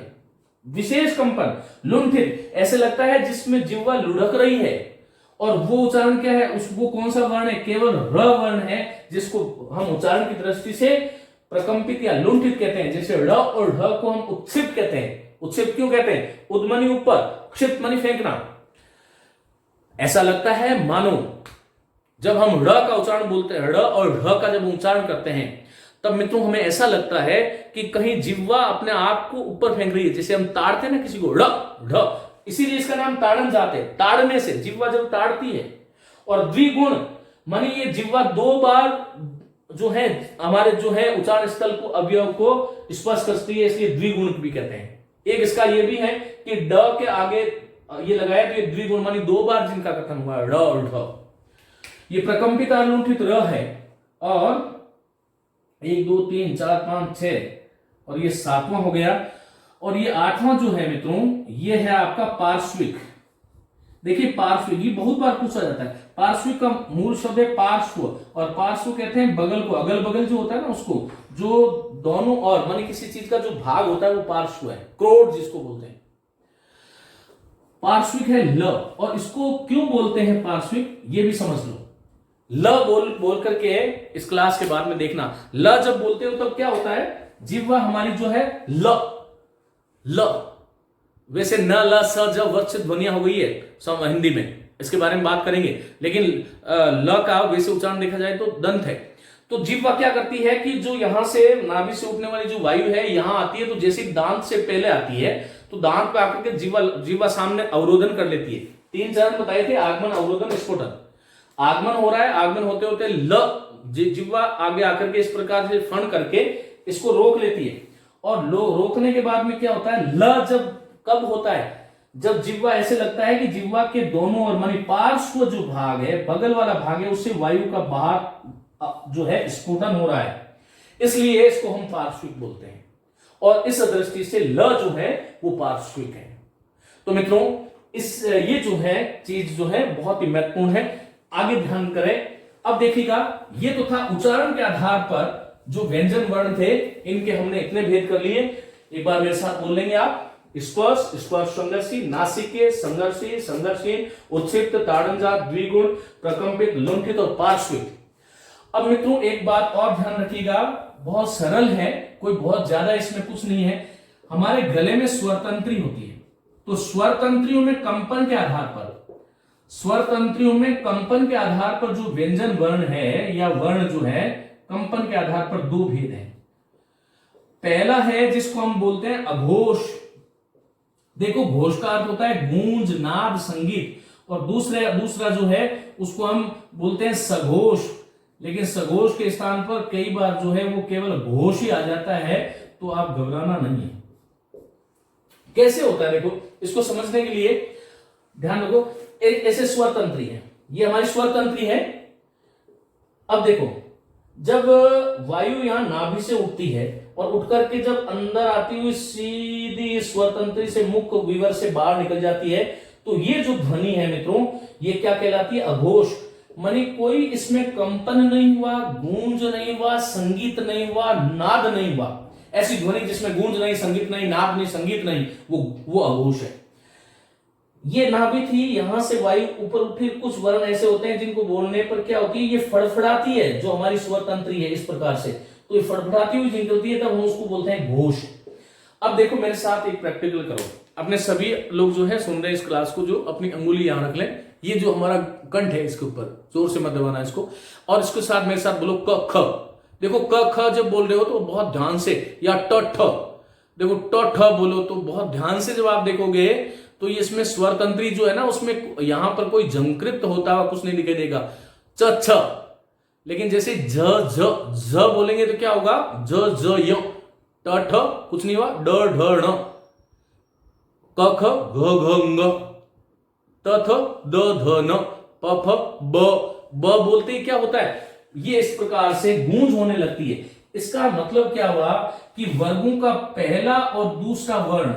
[SPEAKER 1] विशेष कंपन। लुंठित ऐसे लगता है जिसमें जिह्वा लुढ़क रही है, और वो उच्चारण क्या है, वो कौन सा वर्ण है, केवल र वर्ण है, जिसको हम उच्चारण की दृष्टि से प्रकंपित या लुंठित कहते हैं। जैसे ड़ और ढ को हम उत्क्षिप्त कहते हैं। उत्क्षिप्त क्यों कहते हैं, उद्मनी ऊपर, क्षिप्त मानी फेंकना। ऐसा लगता है मानो जब हम ड़ का उच्चारण बोलते हैं, ड़ और ढ का जब उच्चारण करते हैं, तब मित्रों हमें ऐसा लगता है कि कहीं जिह्वा अपने आप को ऊपर फेंक रही है। जैसे हम ताड़ते ना किसी को, ड़ ढ, इसीलिए इसका नाम ताड़न जात है। ताड़ने से जिह्वा जब ताड़ती है। और द्विगुण, मानी ये जिह्वा 2 बार जो है हमारे जो है उच्चारण स्थल को अवयव को स्पर्श करती है, इसलिए द्विगुणित भी कहते हैं। एक इसका ये भी है कि ड के आगे ये लगाया तो ये द्विगुण, मानी 2 बार जिनका कथन हुआ ड और ढ। ये प्रकंपित अनुष्ठित र है और 1 2 3 4 5 6 और ये 7वां हो गया। और ये 8वां जो है मित्रों ये है आपका पार्श्विक। देखिए पार्श्विक ये बहुत बार पूछा जाता है। पार्श्विक का मूल शब्द है पार्श्व, और पार्श्व कहते हैं बगल को, अगल बगल जो होता है ना उसको, जो दोनों और माने किसी चीज का जो भाग होता है वो पार्श्व है, क्रोध जिसको बोलते हैं। पार्श्विक है ल, और इसको क्यों बोलते हैं पार्श्विक ये भी समझ लो। ल बोल करके इस क्लास के बाद में देखना, ल जब बोलते हो तब क्या होता है, जिह्वा हमारी जो है ल वैसे न ल स ज वच्च ध्वनियां हो गई है सब हिंदी में, इसके बारे में बात करेंगे, लेकिन ल का वैसे उच्चारण देखा जाए तो दंत है। तो जिह्वा क्या करती है कि जो यहां से नाभि से उठने वाली जो वायु है यहां आती है, तो जैसे दांत से पहले आती है तो दांत पे आकर के जिह्वा सामने अवरोधन कर लेती है। 3 चरण बताए थे, आगमन, अवरोधन, स्फोटन। आगमन हो रहा है, आगमन होते होते ल जिह्वा आगे आकर के इस प्रकार से फण करके इसको रोक लेती है, और रोकने के बाद में क्या होता है, ल जब कब होता है, जब जिह्वा ऐसे लगता है कि जिह्वा के दोनों ओर मानी पार्श्व जो भाग है, बगल वाला भाग है, उससे वायु का बाहर जो है स्फुटन हो रहा है, इसलिए इसको हम पार्श्विक बोलते हैं। और इस दृष्टि से ल जो है वो पार्श्विक है। तो मित्रों ये जो है चीज जो है बहुत ही महत्वपूर्ण है, आगे ध्यान करें। अब देखिएगा ये तो था उच्चारण के आधार पर जो व्यंजन वर्ण थे, इनके हमने इतने भेद कर लिए। एक बार मेरे साथ बोल लेंगे आप, स्पर्श, स्पर्श संघर्षी, नासिके, संघर्षी, संघर्षहीन, उत्क्षिप्त, ताड़नजात, द्विगुण, प्रकंपित, लुंठित और पार्श्विक। अब मित्रों एक बात और ध्यान रखिएगा, बहुत सरल है, कोई बहुत ज्यादा इसमें कुछ नहीं है। हमारे गले में स्वर तंत्री होती है, तो स्वर तंत्रियों में कंपन के आधार पर, स्वर तंत्रियों में कंपन के आधार पर जो व्यंजन वर्ण है या वर्ण जो है, कंपन के आधार पर 2 भेद हैं। पहला है जिसको हम बोलते हैं अघोष। देखो घोष का अर्थ होता है गूंज, नाद, संगीत, और दूसरा जो है उसको हम बोलते हैं सघोष। लेकिन सघोष के स्थान पर कई बार जो है वो केवल घोष ही आ जाता है, तो आप घबराना नहीं है। कैसे होता है देखो, इसको समझने के लिए ध्यान रखो। ऐसे स्वर तंत्री है, ये हमारी स्वर तंत्री है। अब देखो जब वायु यहां नाभि से उठती है और उठ करके जब अंदर आती हुई सीधी स्वर तंत्री से मुख विवर से बाहर निकल जाती है, तो ये जो ध्वनि है मित्रों ये क्या कहलाती है, अघोष। मानी कोई इसमें कंपन नहीं हुआ, गूंज नहीं हुआ, संगीत नहीं हुआ, नाद नहीं हुआ। ऐसी ध्वनि जिसमें गूंज नहीं, संगीत नहीं, नाद नहीं, संगीत नहीं, वो अघोष है। ये नाभि थी, यहां से वायु ऊपर उठी। कुछ वर्ण ऐसे होते हैं जिनको बोलने पर क्या होती है, ये फड़फड़ाती है, जो हमारी स्वर तंत्री है इस प्रकार से, तो ये फड़फड़ाती हुई निकलती है, तब हम उसको बोलते हैं घोष। अब देखो मेरे साथ एक प्रैक्टिकल करो, अपने सभी लोग जो है सुन रहे इस क्लास को, जो अपनी अंगुली यहां रख लें, ये जो हमारा कंठ है इसके ऊपर जोर से मत दबाना इसको, और इसके साथ मेरे साथ बोलो क ख। देखो क ख जब बोल रहे हो तो बहुत ध्यान से, या ट ठ, देखो ट ठ बोलो तो बहुत ध्यान से जब आप देखोगे तो ये इसमें स्वर तंत्री जो है ना, उसमें यहां पर कोई जंकृत होता हुआ कुछ नहीं दिखाई देगा, च छ। लेकिन जैसे झ झ बोलेंगे तो क्या होगा, ज ज य, ट ठ कुछ नहीं हुआ, ड ढ ण, क ख घ घ ng, त थ द ध न, प फ ब बोलते ही क्या होता है, ये इस प्रकार से गूंज होने लगती है। इसका मतलब क्या हुआ कि वर्गों का पहला और दूसरा वर्ण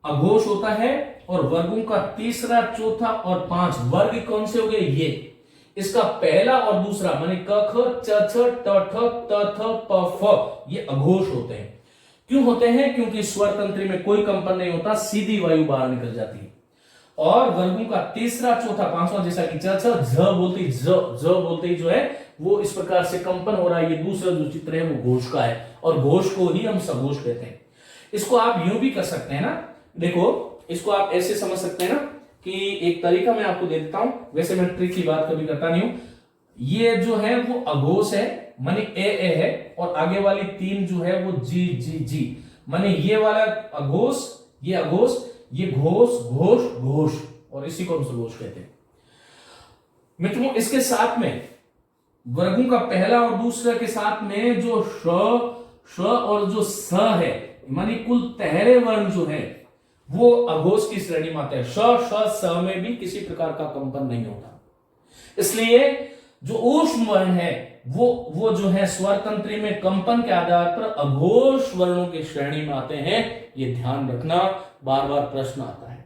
[SPEAKER 1] अघोष होता है, और वर्गों का तीसरा, चौथा और 5 वर्ग कौन से हो गए, ये इसका पहला और दूसरा माने क ख च छ ट ठ त थ प फ, ये अघोष होते हैं। क्यों होते हैं, क्योंकि स्वर तंत्री में कोई कंपन नहीं होता, सीधी वायु बाहर निकल जाती है। और वर्गों का तीसरा, चौथा, 5वां जैसा कि च छ झ बोलते ही जो है वो इस प्रकार से कंपन हो रहा है, ये दूसरा जो चित्र है वो घोष का है, और घोष को ही हम सघोष कहते हैं। इसको आप यूं भी कर सकते हैं ना, देखो इसको आप ऐसे समझ सकते हैं ना, कि एक तरीका मैं आपको दे देता हूं, वैसे मैं ट्रिक की बात कभी करता नहीं हूं। ये जो है वो अघोष है, माने ए है, और आगे वाली 3 जो है वो जी जी जी, माने ये वाला अघोष, ये अघोष, ये घोष घोष घोष, और इसी को हम सघोष कहते हैं। मित्रों इसके साथ में वर्गों का पहला और दूसरा के साथ में जो श और जो स है, मानी कुल तहरे वर्ण जो है वो अघोष की श्रेणी में आते हैं। श श स में भी किसी प्रकार का कंपन नहीं होता, इसलिए जो ऊष्म वर्ण है वो जो है स्वर तंत्री में कंपन के आधार पर अघोष वर्णों की श्रेणी में आते हैं। ये ध्यान रखना, बार बार प्रश्न आता है।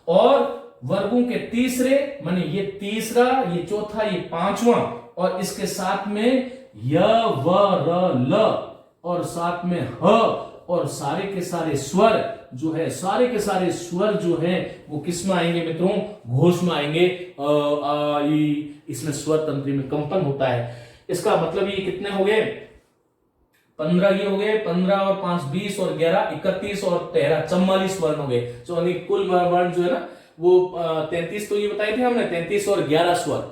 [SPEAKER 1] और वर्गों के तीसरे माने ये तीसरा, ये चौथा, ये पांचवा और इसके साथ में य व र ल और साथ में ह और सारे के सारे स्वर जो है, सारे के सारे स्वर जो है वो किस में आएंगे मित्रों? घोष में आएंगे। इसमें स्वर तंत्री में कंपन होता है। इसका मतलब ये कितने हो गए? 15 ये हो गए, 15 और 5 20 और 11 31 और 13 44 वर्ण हो गए। तो कुल वर्ण जो है ना वो 33 तो ये बताए थे हमने, 33 और 11 स्वर,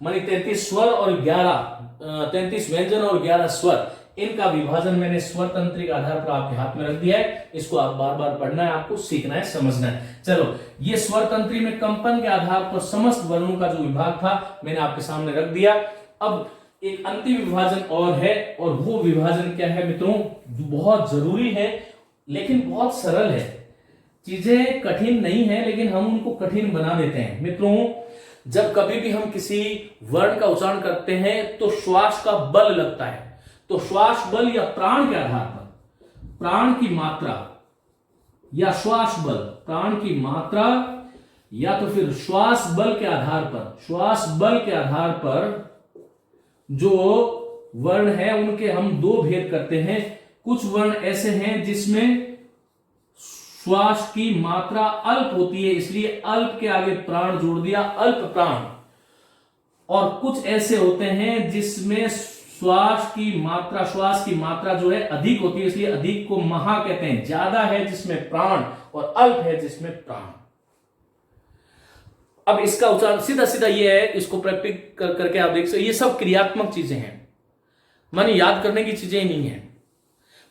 [SPEAKER 1] मानी 33 स्वर और 11 33 व्यंजन और 11 स्वर, इनका विभाजन मैंने स्वर तंत्री के आधार पर आपके हाथ में रख दिया है। इसको आप बार बार पढ़ना है, आपको सीखना है, समझना है। चलो, ये स्वर तंत्री में कंपन के आधार पर समस्त वर्णों का जो विभाग था मैंने आपके सामने रख दिया। अब एक अंतिम विभाजन और है, और वो विभाजन क्या है मित्रों? जो बहुत जरूरी है लेकिन बहुत सरल है। चीजें कठिन नहीं है लेकिन हम उनको कठिन बना देते हैं। मित्रों, जब कभी भी हम किसी वर्ण का उच्चारण करते हैं तो श्वास का बल लगता है। तो श्वास बल या प्राण के आधार पर, प्राण की मात्रा या श्वास बल, प्राण की मात्रा या तो फिर श्वास बल के आधार पर, श्वास बल के आधार पर जो वर्ण है उनके हम दो भेद करते हैं। कुछ वर्ण ऐसे हैं जिसमें श्वास की मात्रा अल्प होती है, इसलिए अल्प के आगे प्राण जोड़ दिया, अल्प प्राण। और कुछ ऐसे होते हैं जिसमें श्वास की मात्रा जो है अधिक होती है, इसलिए अधिक को महा कहते हैं। ज्यादा है जिसमें प्राण और अल्प है जिसमें प्राण। अब इसका उच्चारण सीधा सीधा ये है, इसको प्रैक्टिस करके आप देख सकते। ये सब क्रियात्मक चीजें हैं, माने याद करने की चीजें ही नहीं है।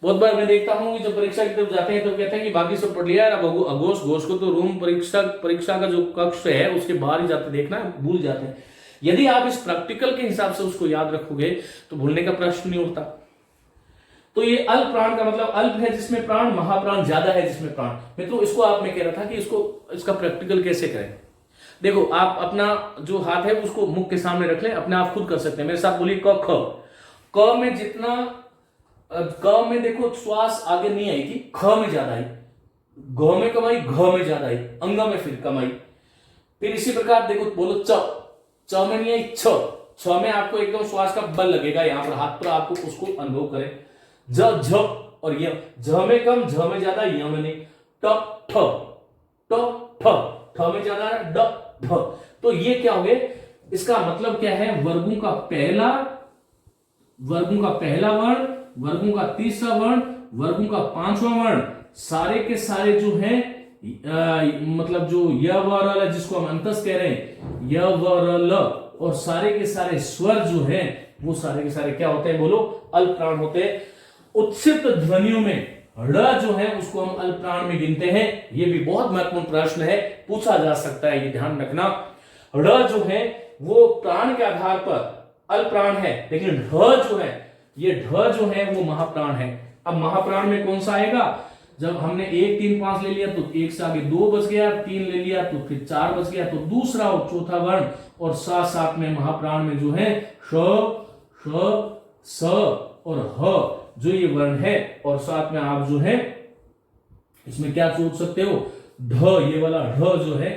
[SPEAKER 1] बहुत बार मैं देखता हूं कि जब परीक्षा की तरफ जाते हैं तो कहते हैं कि बाकी सब पढ़ लिया, अब घोष को तो रूम परीक्षा का जो कक्ष है उसके बाहर ही जाते, देखना भूल जाते हैं। यदि आप इस प्रैक्टिकल के हिसाब से उसको याद रखोगे तो भूलने का प्रश्न नहीं उठता। तो ये अल्प प्राण का मतलब अल्प है जिसमें प्राण, महाप्राण ज्यादा है जिसमें प्राण। मित्रों, इसको आप में कह रहा था कि इसका प्रैक्टिकल कैसे करें। देखो, आप अपना जो हाथ है उसको मुख के सामने रख लें, अपने आप खुद कर सकते हैं। मेरे साथ बोलिए क ख। क में जितना क में देखो श्वास आगे नहीं आई थी, ख में ज्यादा आई, घ में कम आई, घ में ज्यादा आई, अंग में फिर कम आई। फिर इसी प्रकार देखो, बोलो च में नहीं आई, छ में आपको एकदम श्वास का बल लगेगा, यहां पर हाथ पर आपको उसको अनुभव करें। झ और य, झ में कम, झ में ज्यादा, य में नहीं। ट ठ में ज्यादा, ड ढ। तो ये क्या हो गए? इसका मतलब क्या है? वर्गों का पहला वर्ण, वर्गों का तीसरा वर्ण, वर्गों का पांचवा वर्ण, सारे के सारे जो है मतलब जो य व र ल जिसको हम अंतस कह रहे हैं, य व र ल, और सारे के सारे स्वर जो है वो सारे के सारे क्या होते हैं? बोलो, अल्प प्राण होते हैं। उत्सित ध्वनियों में ड़ जो है उसको हम अल्प प्राण में गिनते हैं। ये भी बहुत महत्वपूर्ण प्रश्न है, पूछा जा सकता है, ये ध्यान रखना। ड़ जो है वो प्राण के आधार पर अल्प प्राण है, लेकिन ढ जो है, ये ढ जो है वो महाप्राण है। अब महाप्राण में कौन सा आएगा? जब हमने 1 3 5 ले लिया तो 1 से आगे 2 बच गया, 3 ले लिया तो फिर 4 बच गया, तो दूसरा और चौथा वर्ण और साथ में महाप्राण में जो है श, स और ह जो ये वर्ण है, और साथ में आप जो है इसमें क्या सोच सकते हो? ढ, ये वाला ढ जो है,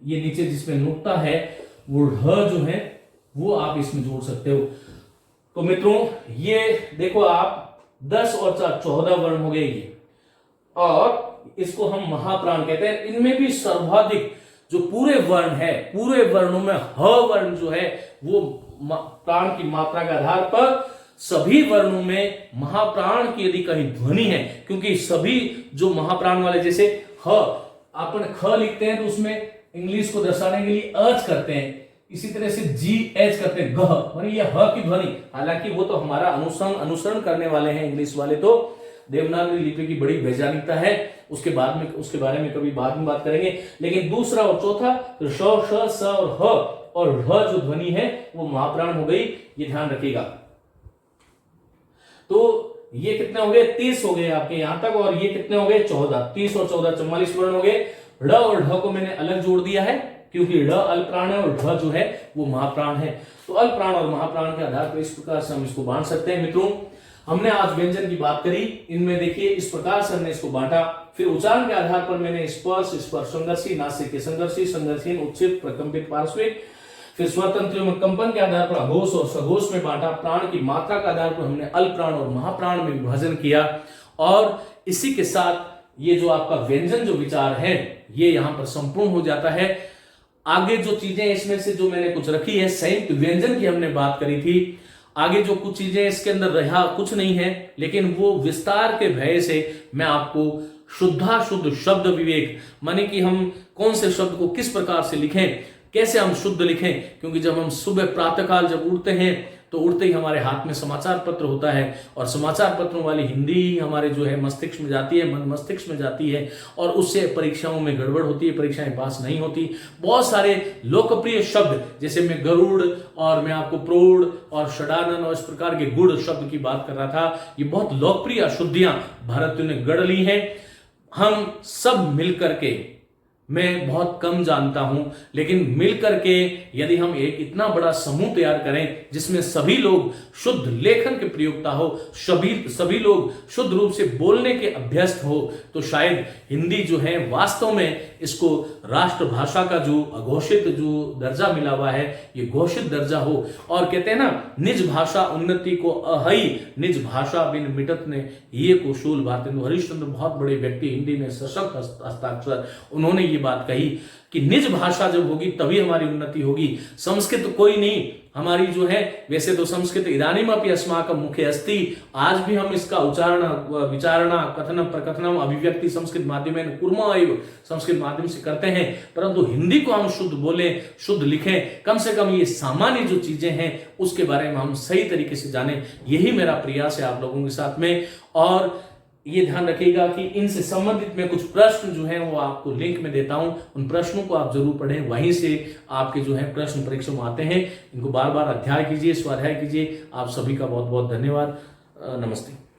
[SPEAKER 1] ये नीचे जिसमें नुक्ता है वो ढ जो है वो आप इसमें जोड़ सकते हो। तो मित्रों, ये देखो आप 10 और 4 14 वर्ण हो गए ये, और इसको हम महाप्राण कहते हैं। इनमें भी सर्वाधिक जो पूरे वर्ण है, पूरे वर्णों में ह वर्ण जो है वो प्राण की मात्रा के आधार पर सभी वर्णों में महाप्राण की यदि कहीं ध्वनि है, क्योंकि सभी जो महाप्राण वाले, जैसे ह अपन ख लिखते हैं तो उसमें इंग्लिश को दर्शाने के लिए अच करते हैं, इसी तरह से जी एच करते हैं, गह माने ये ह की ध्वनि। हालांकि वो तो हमारा अनुसरण करने वाले हैं इंग्लिश वाले, तो देवनागरी लिपि की बड़ी वैज्ञानिकता है, उसके बारे में कभी बाद में बात करेंगे। लेकिन दूसरा और चौथा तो श, श, स और ह, और ढ़ जो ध्वनि है वो महाप्राण हो गई, ये ध्यान रखिएगा। तो ये कितने हो गए, 30 हो गए आपके यहां तक, और ये कितने हो गए, 14। 30 और 14 44 वर्ण हो गए। ड़ और ढ को मैंने अलग जोड़ दिया है क्योंकि ड़ अल्पप्राण है और ढ जो है वो महाप्राण है। तो अल्पप्राण और महाप्राण के आधार पर इस प्रकार से हम इसको बांट सकते हैं। मित्रों, हमने आज व्यंजन की बात करी, इनमें देखिए इस प्रकार से हमने इसको बांटा। फिर उच्चारण के आधार पर मैंने स्पर्श, स्पर्श संघर्षी, नासिक के संघर्षी, संघर्षहीन, उत्सित, प्रकंपित, पार्श्विक। फिर स्वतंत्र में कंपन के आधार पर अघोष और सघोष में बांटा। प्राण की मात्रा के आधार पर हमने अल्पप्राण और महाप्राण में विभाजन किया। और इसी के साथ ये जो आपका व्यंजन जो विचार है ये यहां पर संपूर्ण हो जाता है। आगे जो चीजें इसमें से जो मैंने कुछ रखी है, संयुक्त व्यंजन की हमने बात करी थी। आगे जो कुछ चीजें इसके अंदर रहा कुछ नहीं है, लेकिन वो विस्तार के भय से मैं आपको शुद्धाशुद्ध शब्द विवेक, माने कि हम कौन से शब्द को किस प्रकार से लिखें, कैसे हम शुद्ध लिखें। क्योंकि जब हम सुबह प्रातःकाल जब उठते हैं तो उठते ही हमारे हाथ में समाचार पत्र होता है, और समाचार पत्रों वाली हिंदी ही हमारे जो है मस्तिष्क में जाती है, मन मस्तिष्क में जाती है, और उससे परीक्षाओं में गड़बड़ होती है, परीक्षाएं पास नहीं होती। बहुत सारे लोकप्रिय शब्द, जैसे मैं गरुड़ और मैं आपको प्रौढ़ और षडानन और इस प्रकार के गुड़ शब्द की बात कर रहा था, ये बहुत लोकप्रिय अशुद्धियां भारतीयों ने गढ़ ली हैं। हम सब मिलकर के, मैं बहुत कम जानता हूं, लेकिन मिलकर के यदि हम एक इतना बड़ा समूह तैयार करें जिसमें सभी लोग शुद्ध लेखन के प्रयोक्ता हो, सभी लोग शुद्ध रूप से बोलने के अभ्यस्त हो, तो शायद हिंदी जो है वास्तव में इसको राष्ट्रभाषा का जो अघोषित जो दर्जा मिला हुआ है, ये घोषित दर्जा हो। और कहते हैं ना, निज भाषा उन्नति को अहई, निज भाषा बिन मिटत ने ये कुशूल। भारतेंदु हरिश्चंद्र बहुत बड़े व्यक्ति, हिंदी में सशक्त हस्ताक्षर, उन्होंने ये बात कही कि निज भाषा जब होगी तभी हमारी उन्नति होगी। संस्कृत कोई नहीं हमारी जो है, वैसे तो संस्कृत इदानीम अपि अस्माकं मुखे अस्ति, आज भी हम इसका उच्चारण, विचारणा, कथनम, प्रकथनम, अभिव्यक्ति संस्कृत माध्यमेन कुर्मः एव, संस्कृत माध्यम से करते हैं, परंतु हिंदी को हम शुद्ध बोलें, शुद्ध लिखें, कम से कम ये सामान्य जो चीजें हैं उसके बारे में हम सही तरीके से जानें। यही मेरा प्रयास है आप लोगों के साथ में। और ये ध्यान रखिएगा कि इनसे संबंधित मैं कुछ प्रश्न जो हैं वो आपको लिंक में देता हूं, उन प्रश्नों को आप जरूर पढ़ें, वहीं से आपके जो है प्रश्न परीक्षा में आते हैं। इनको बार बार अध्ययन कीजिए, स्वाध्याय कीजिए। आप सभी का बहुत बहुत धन्यवाद। नमस्ते।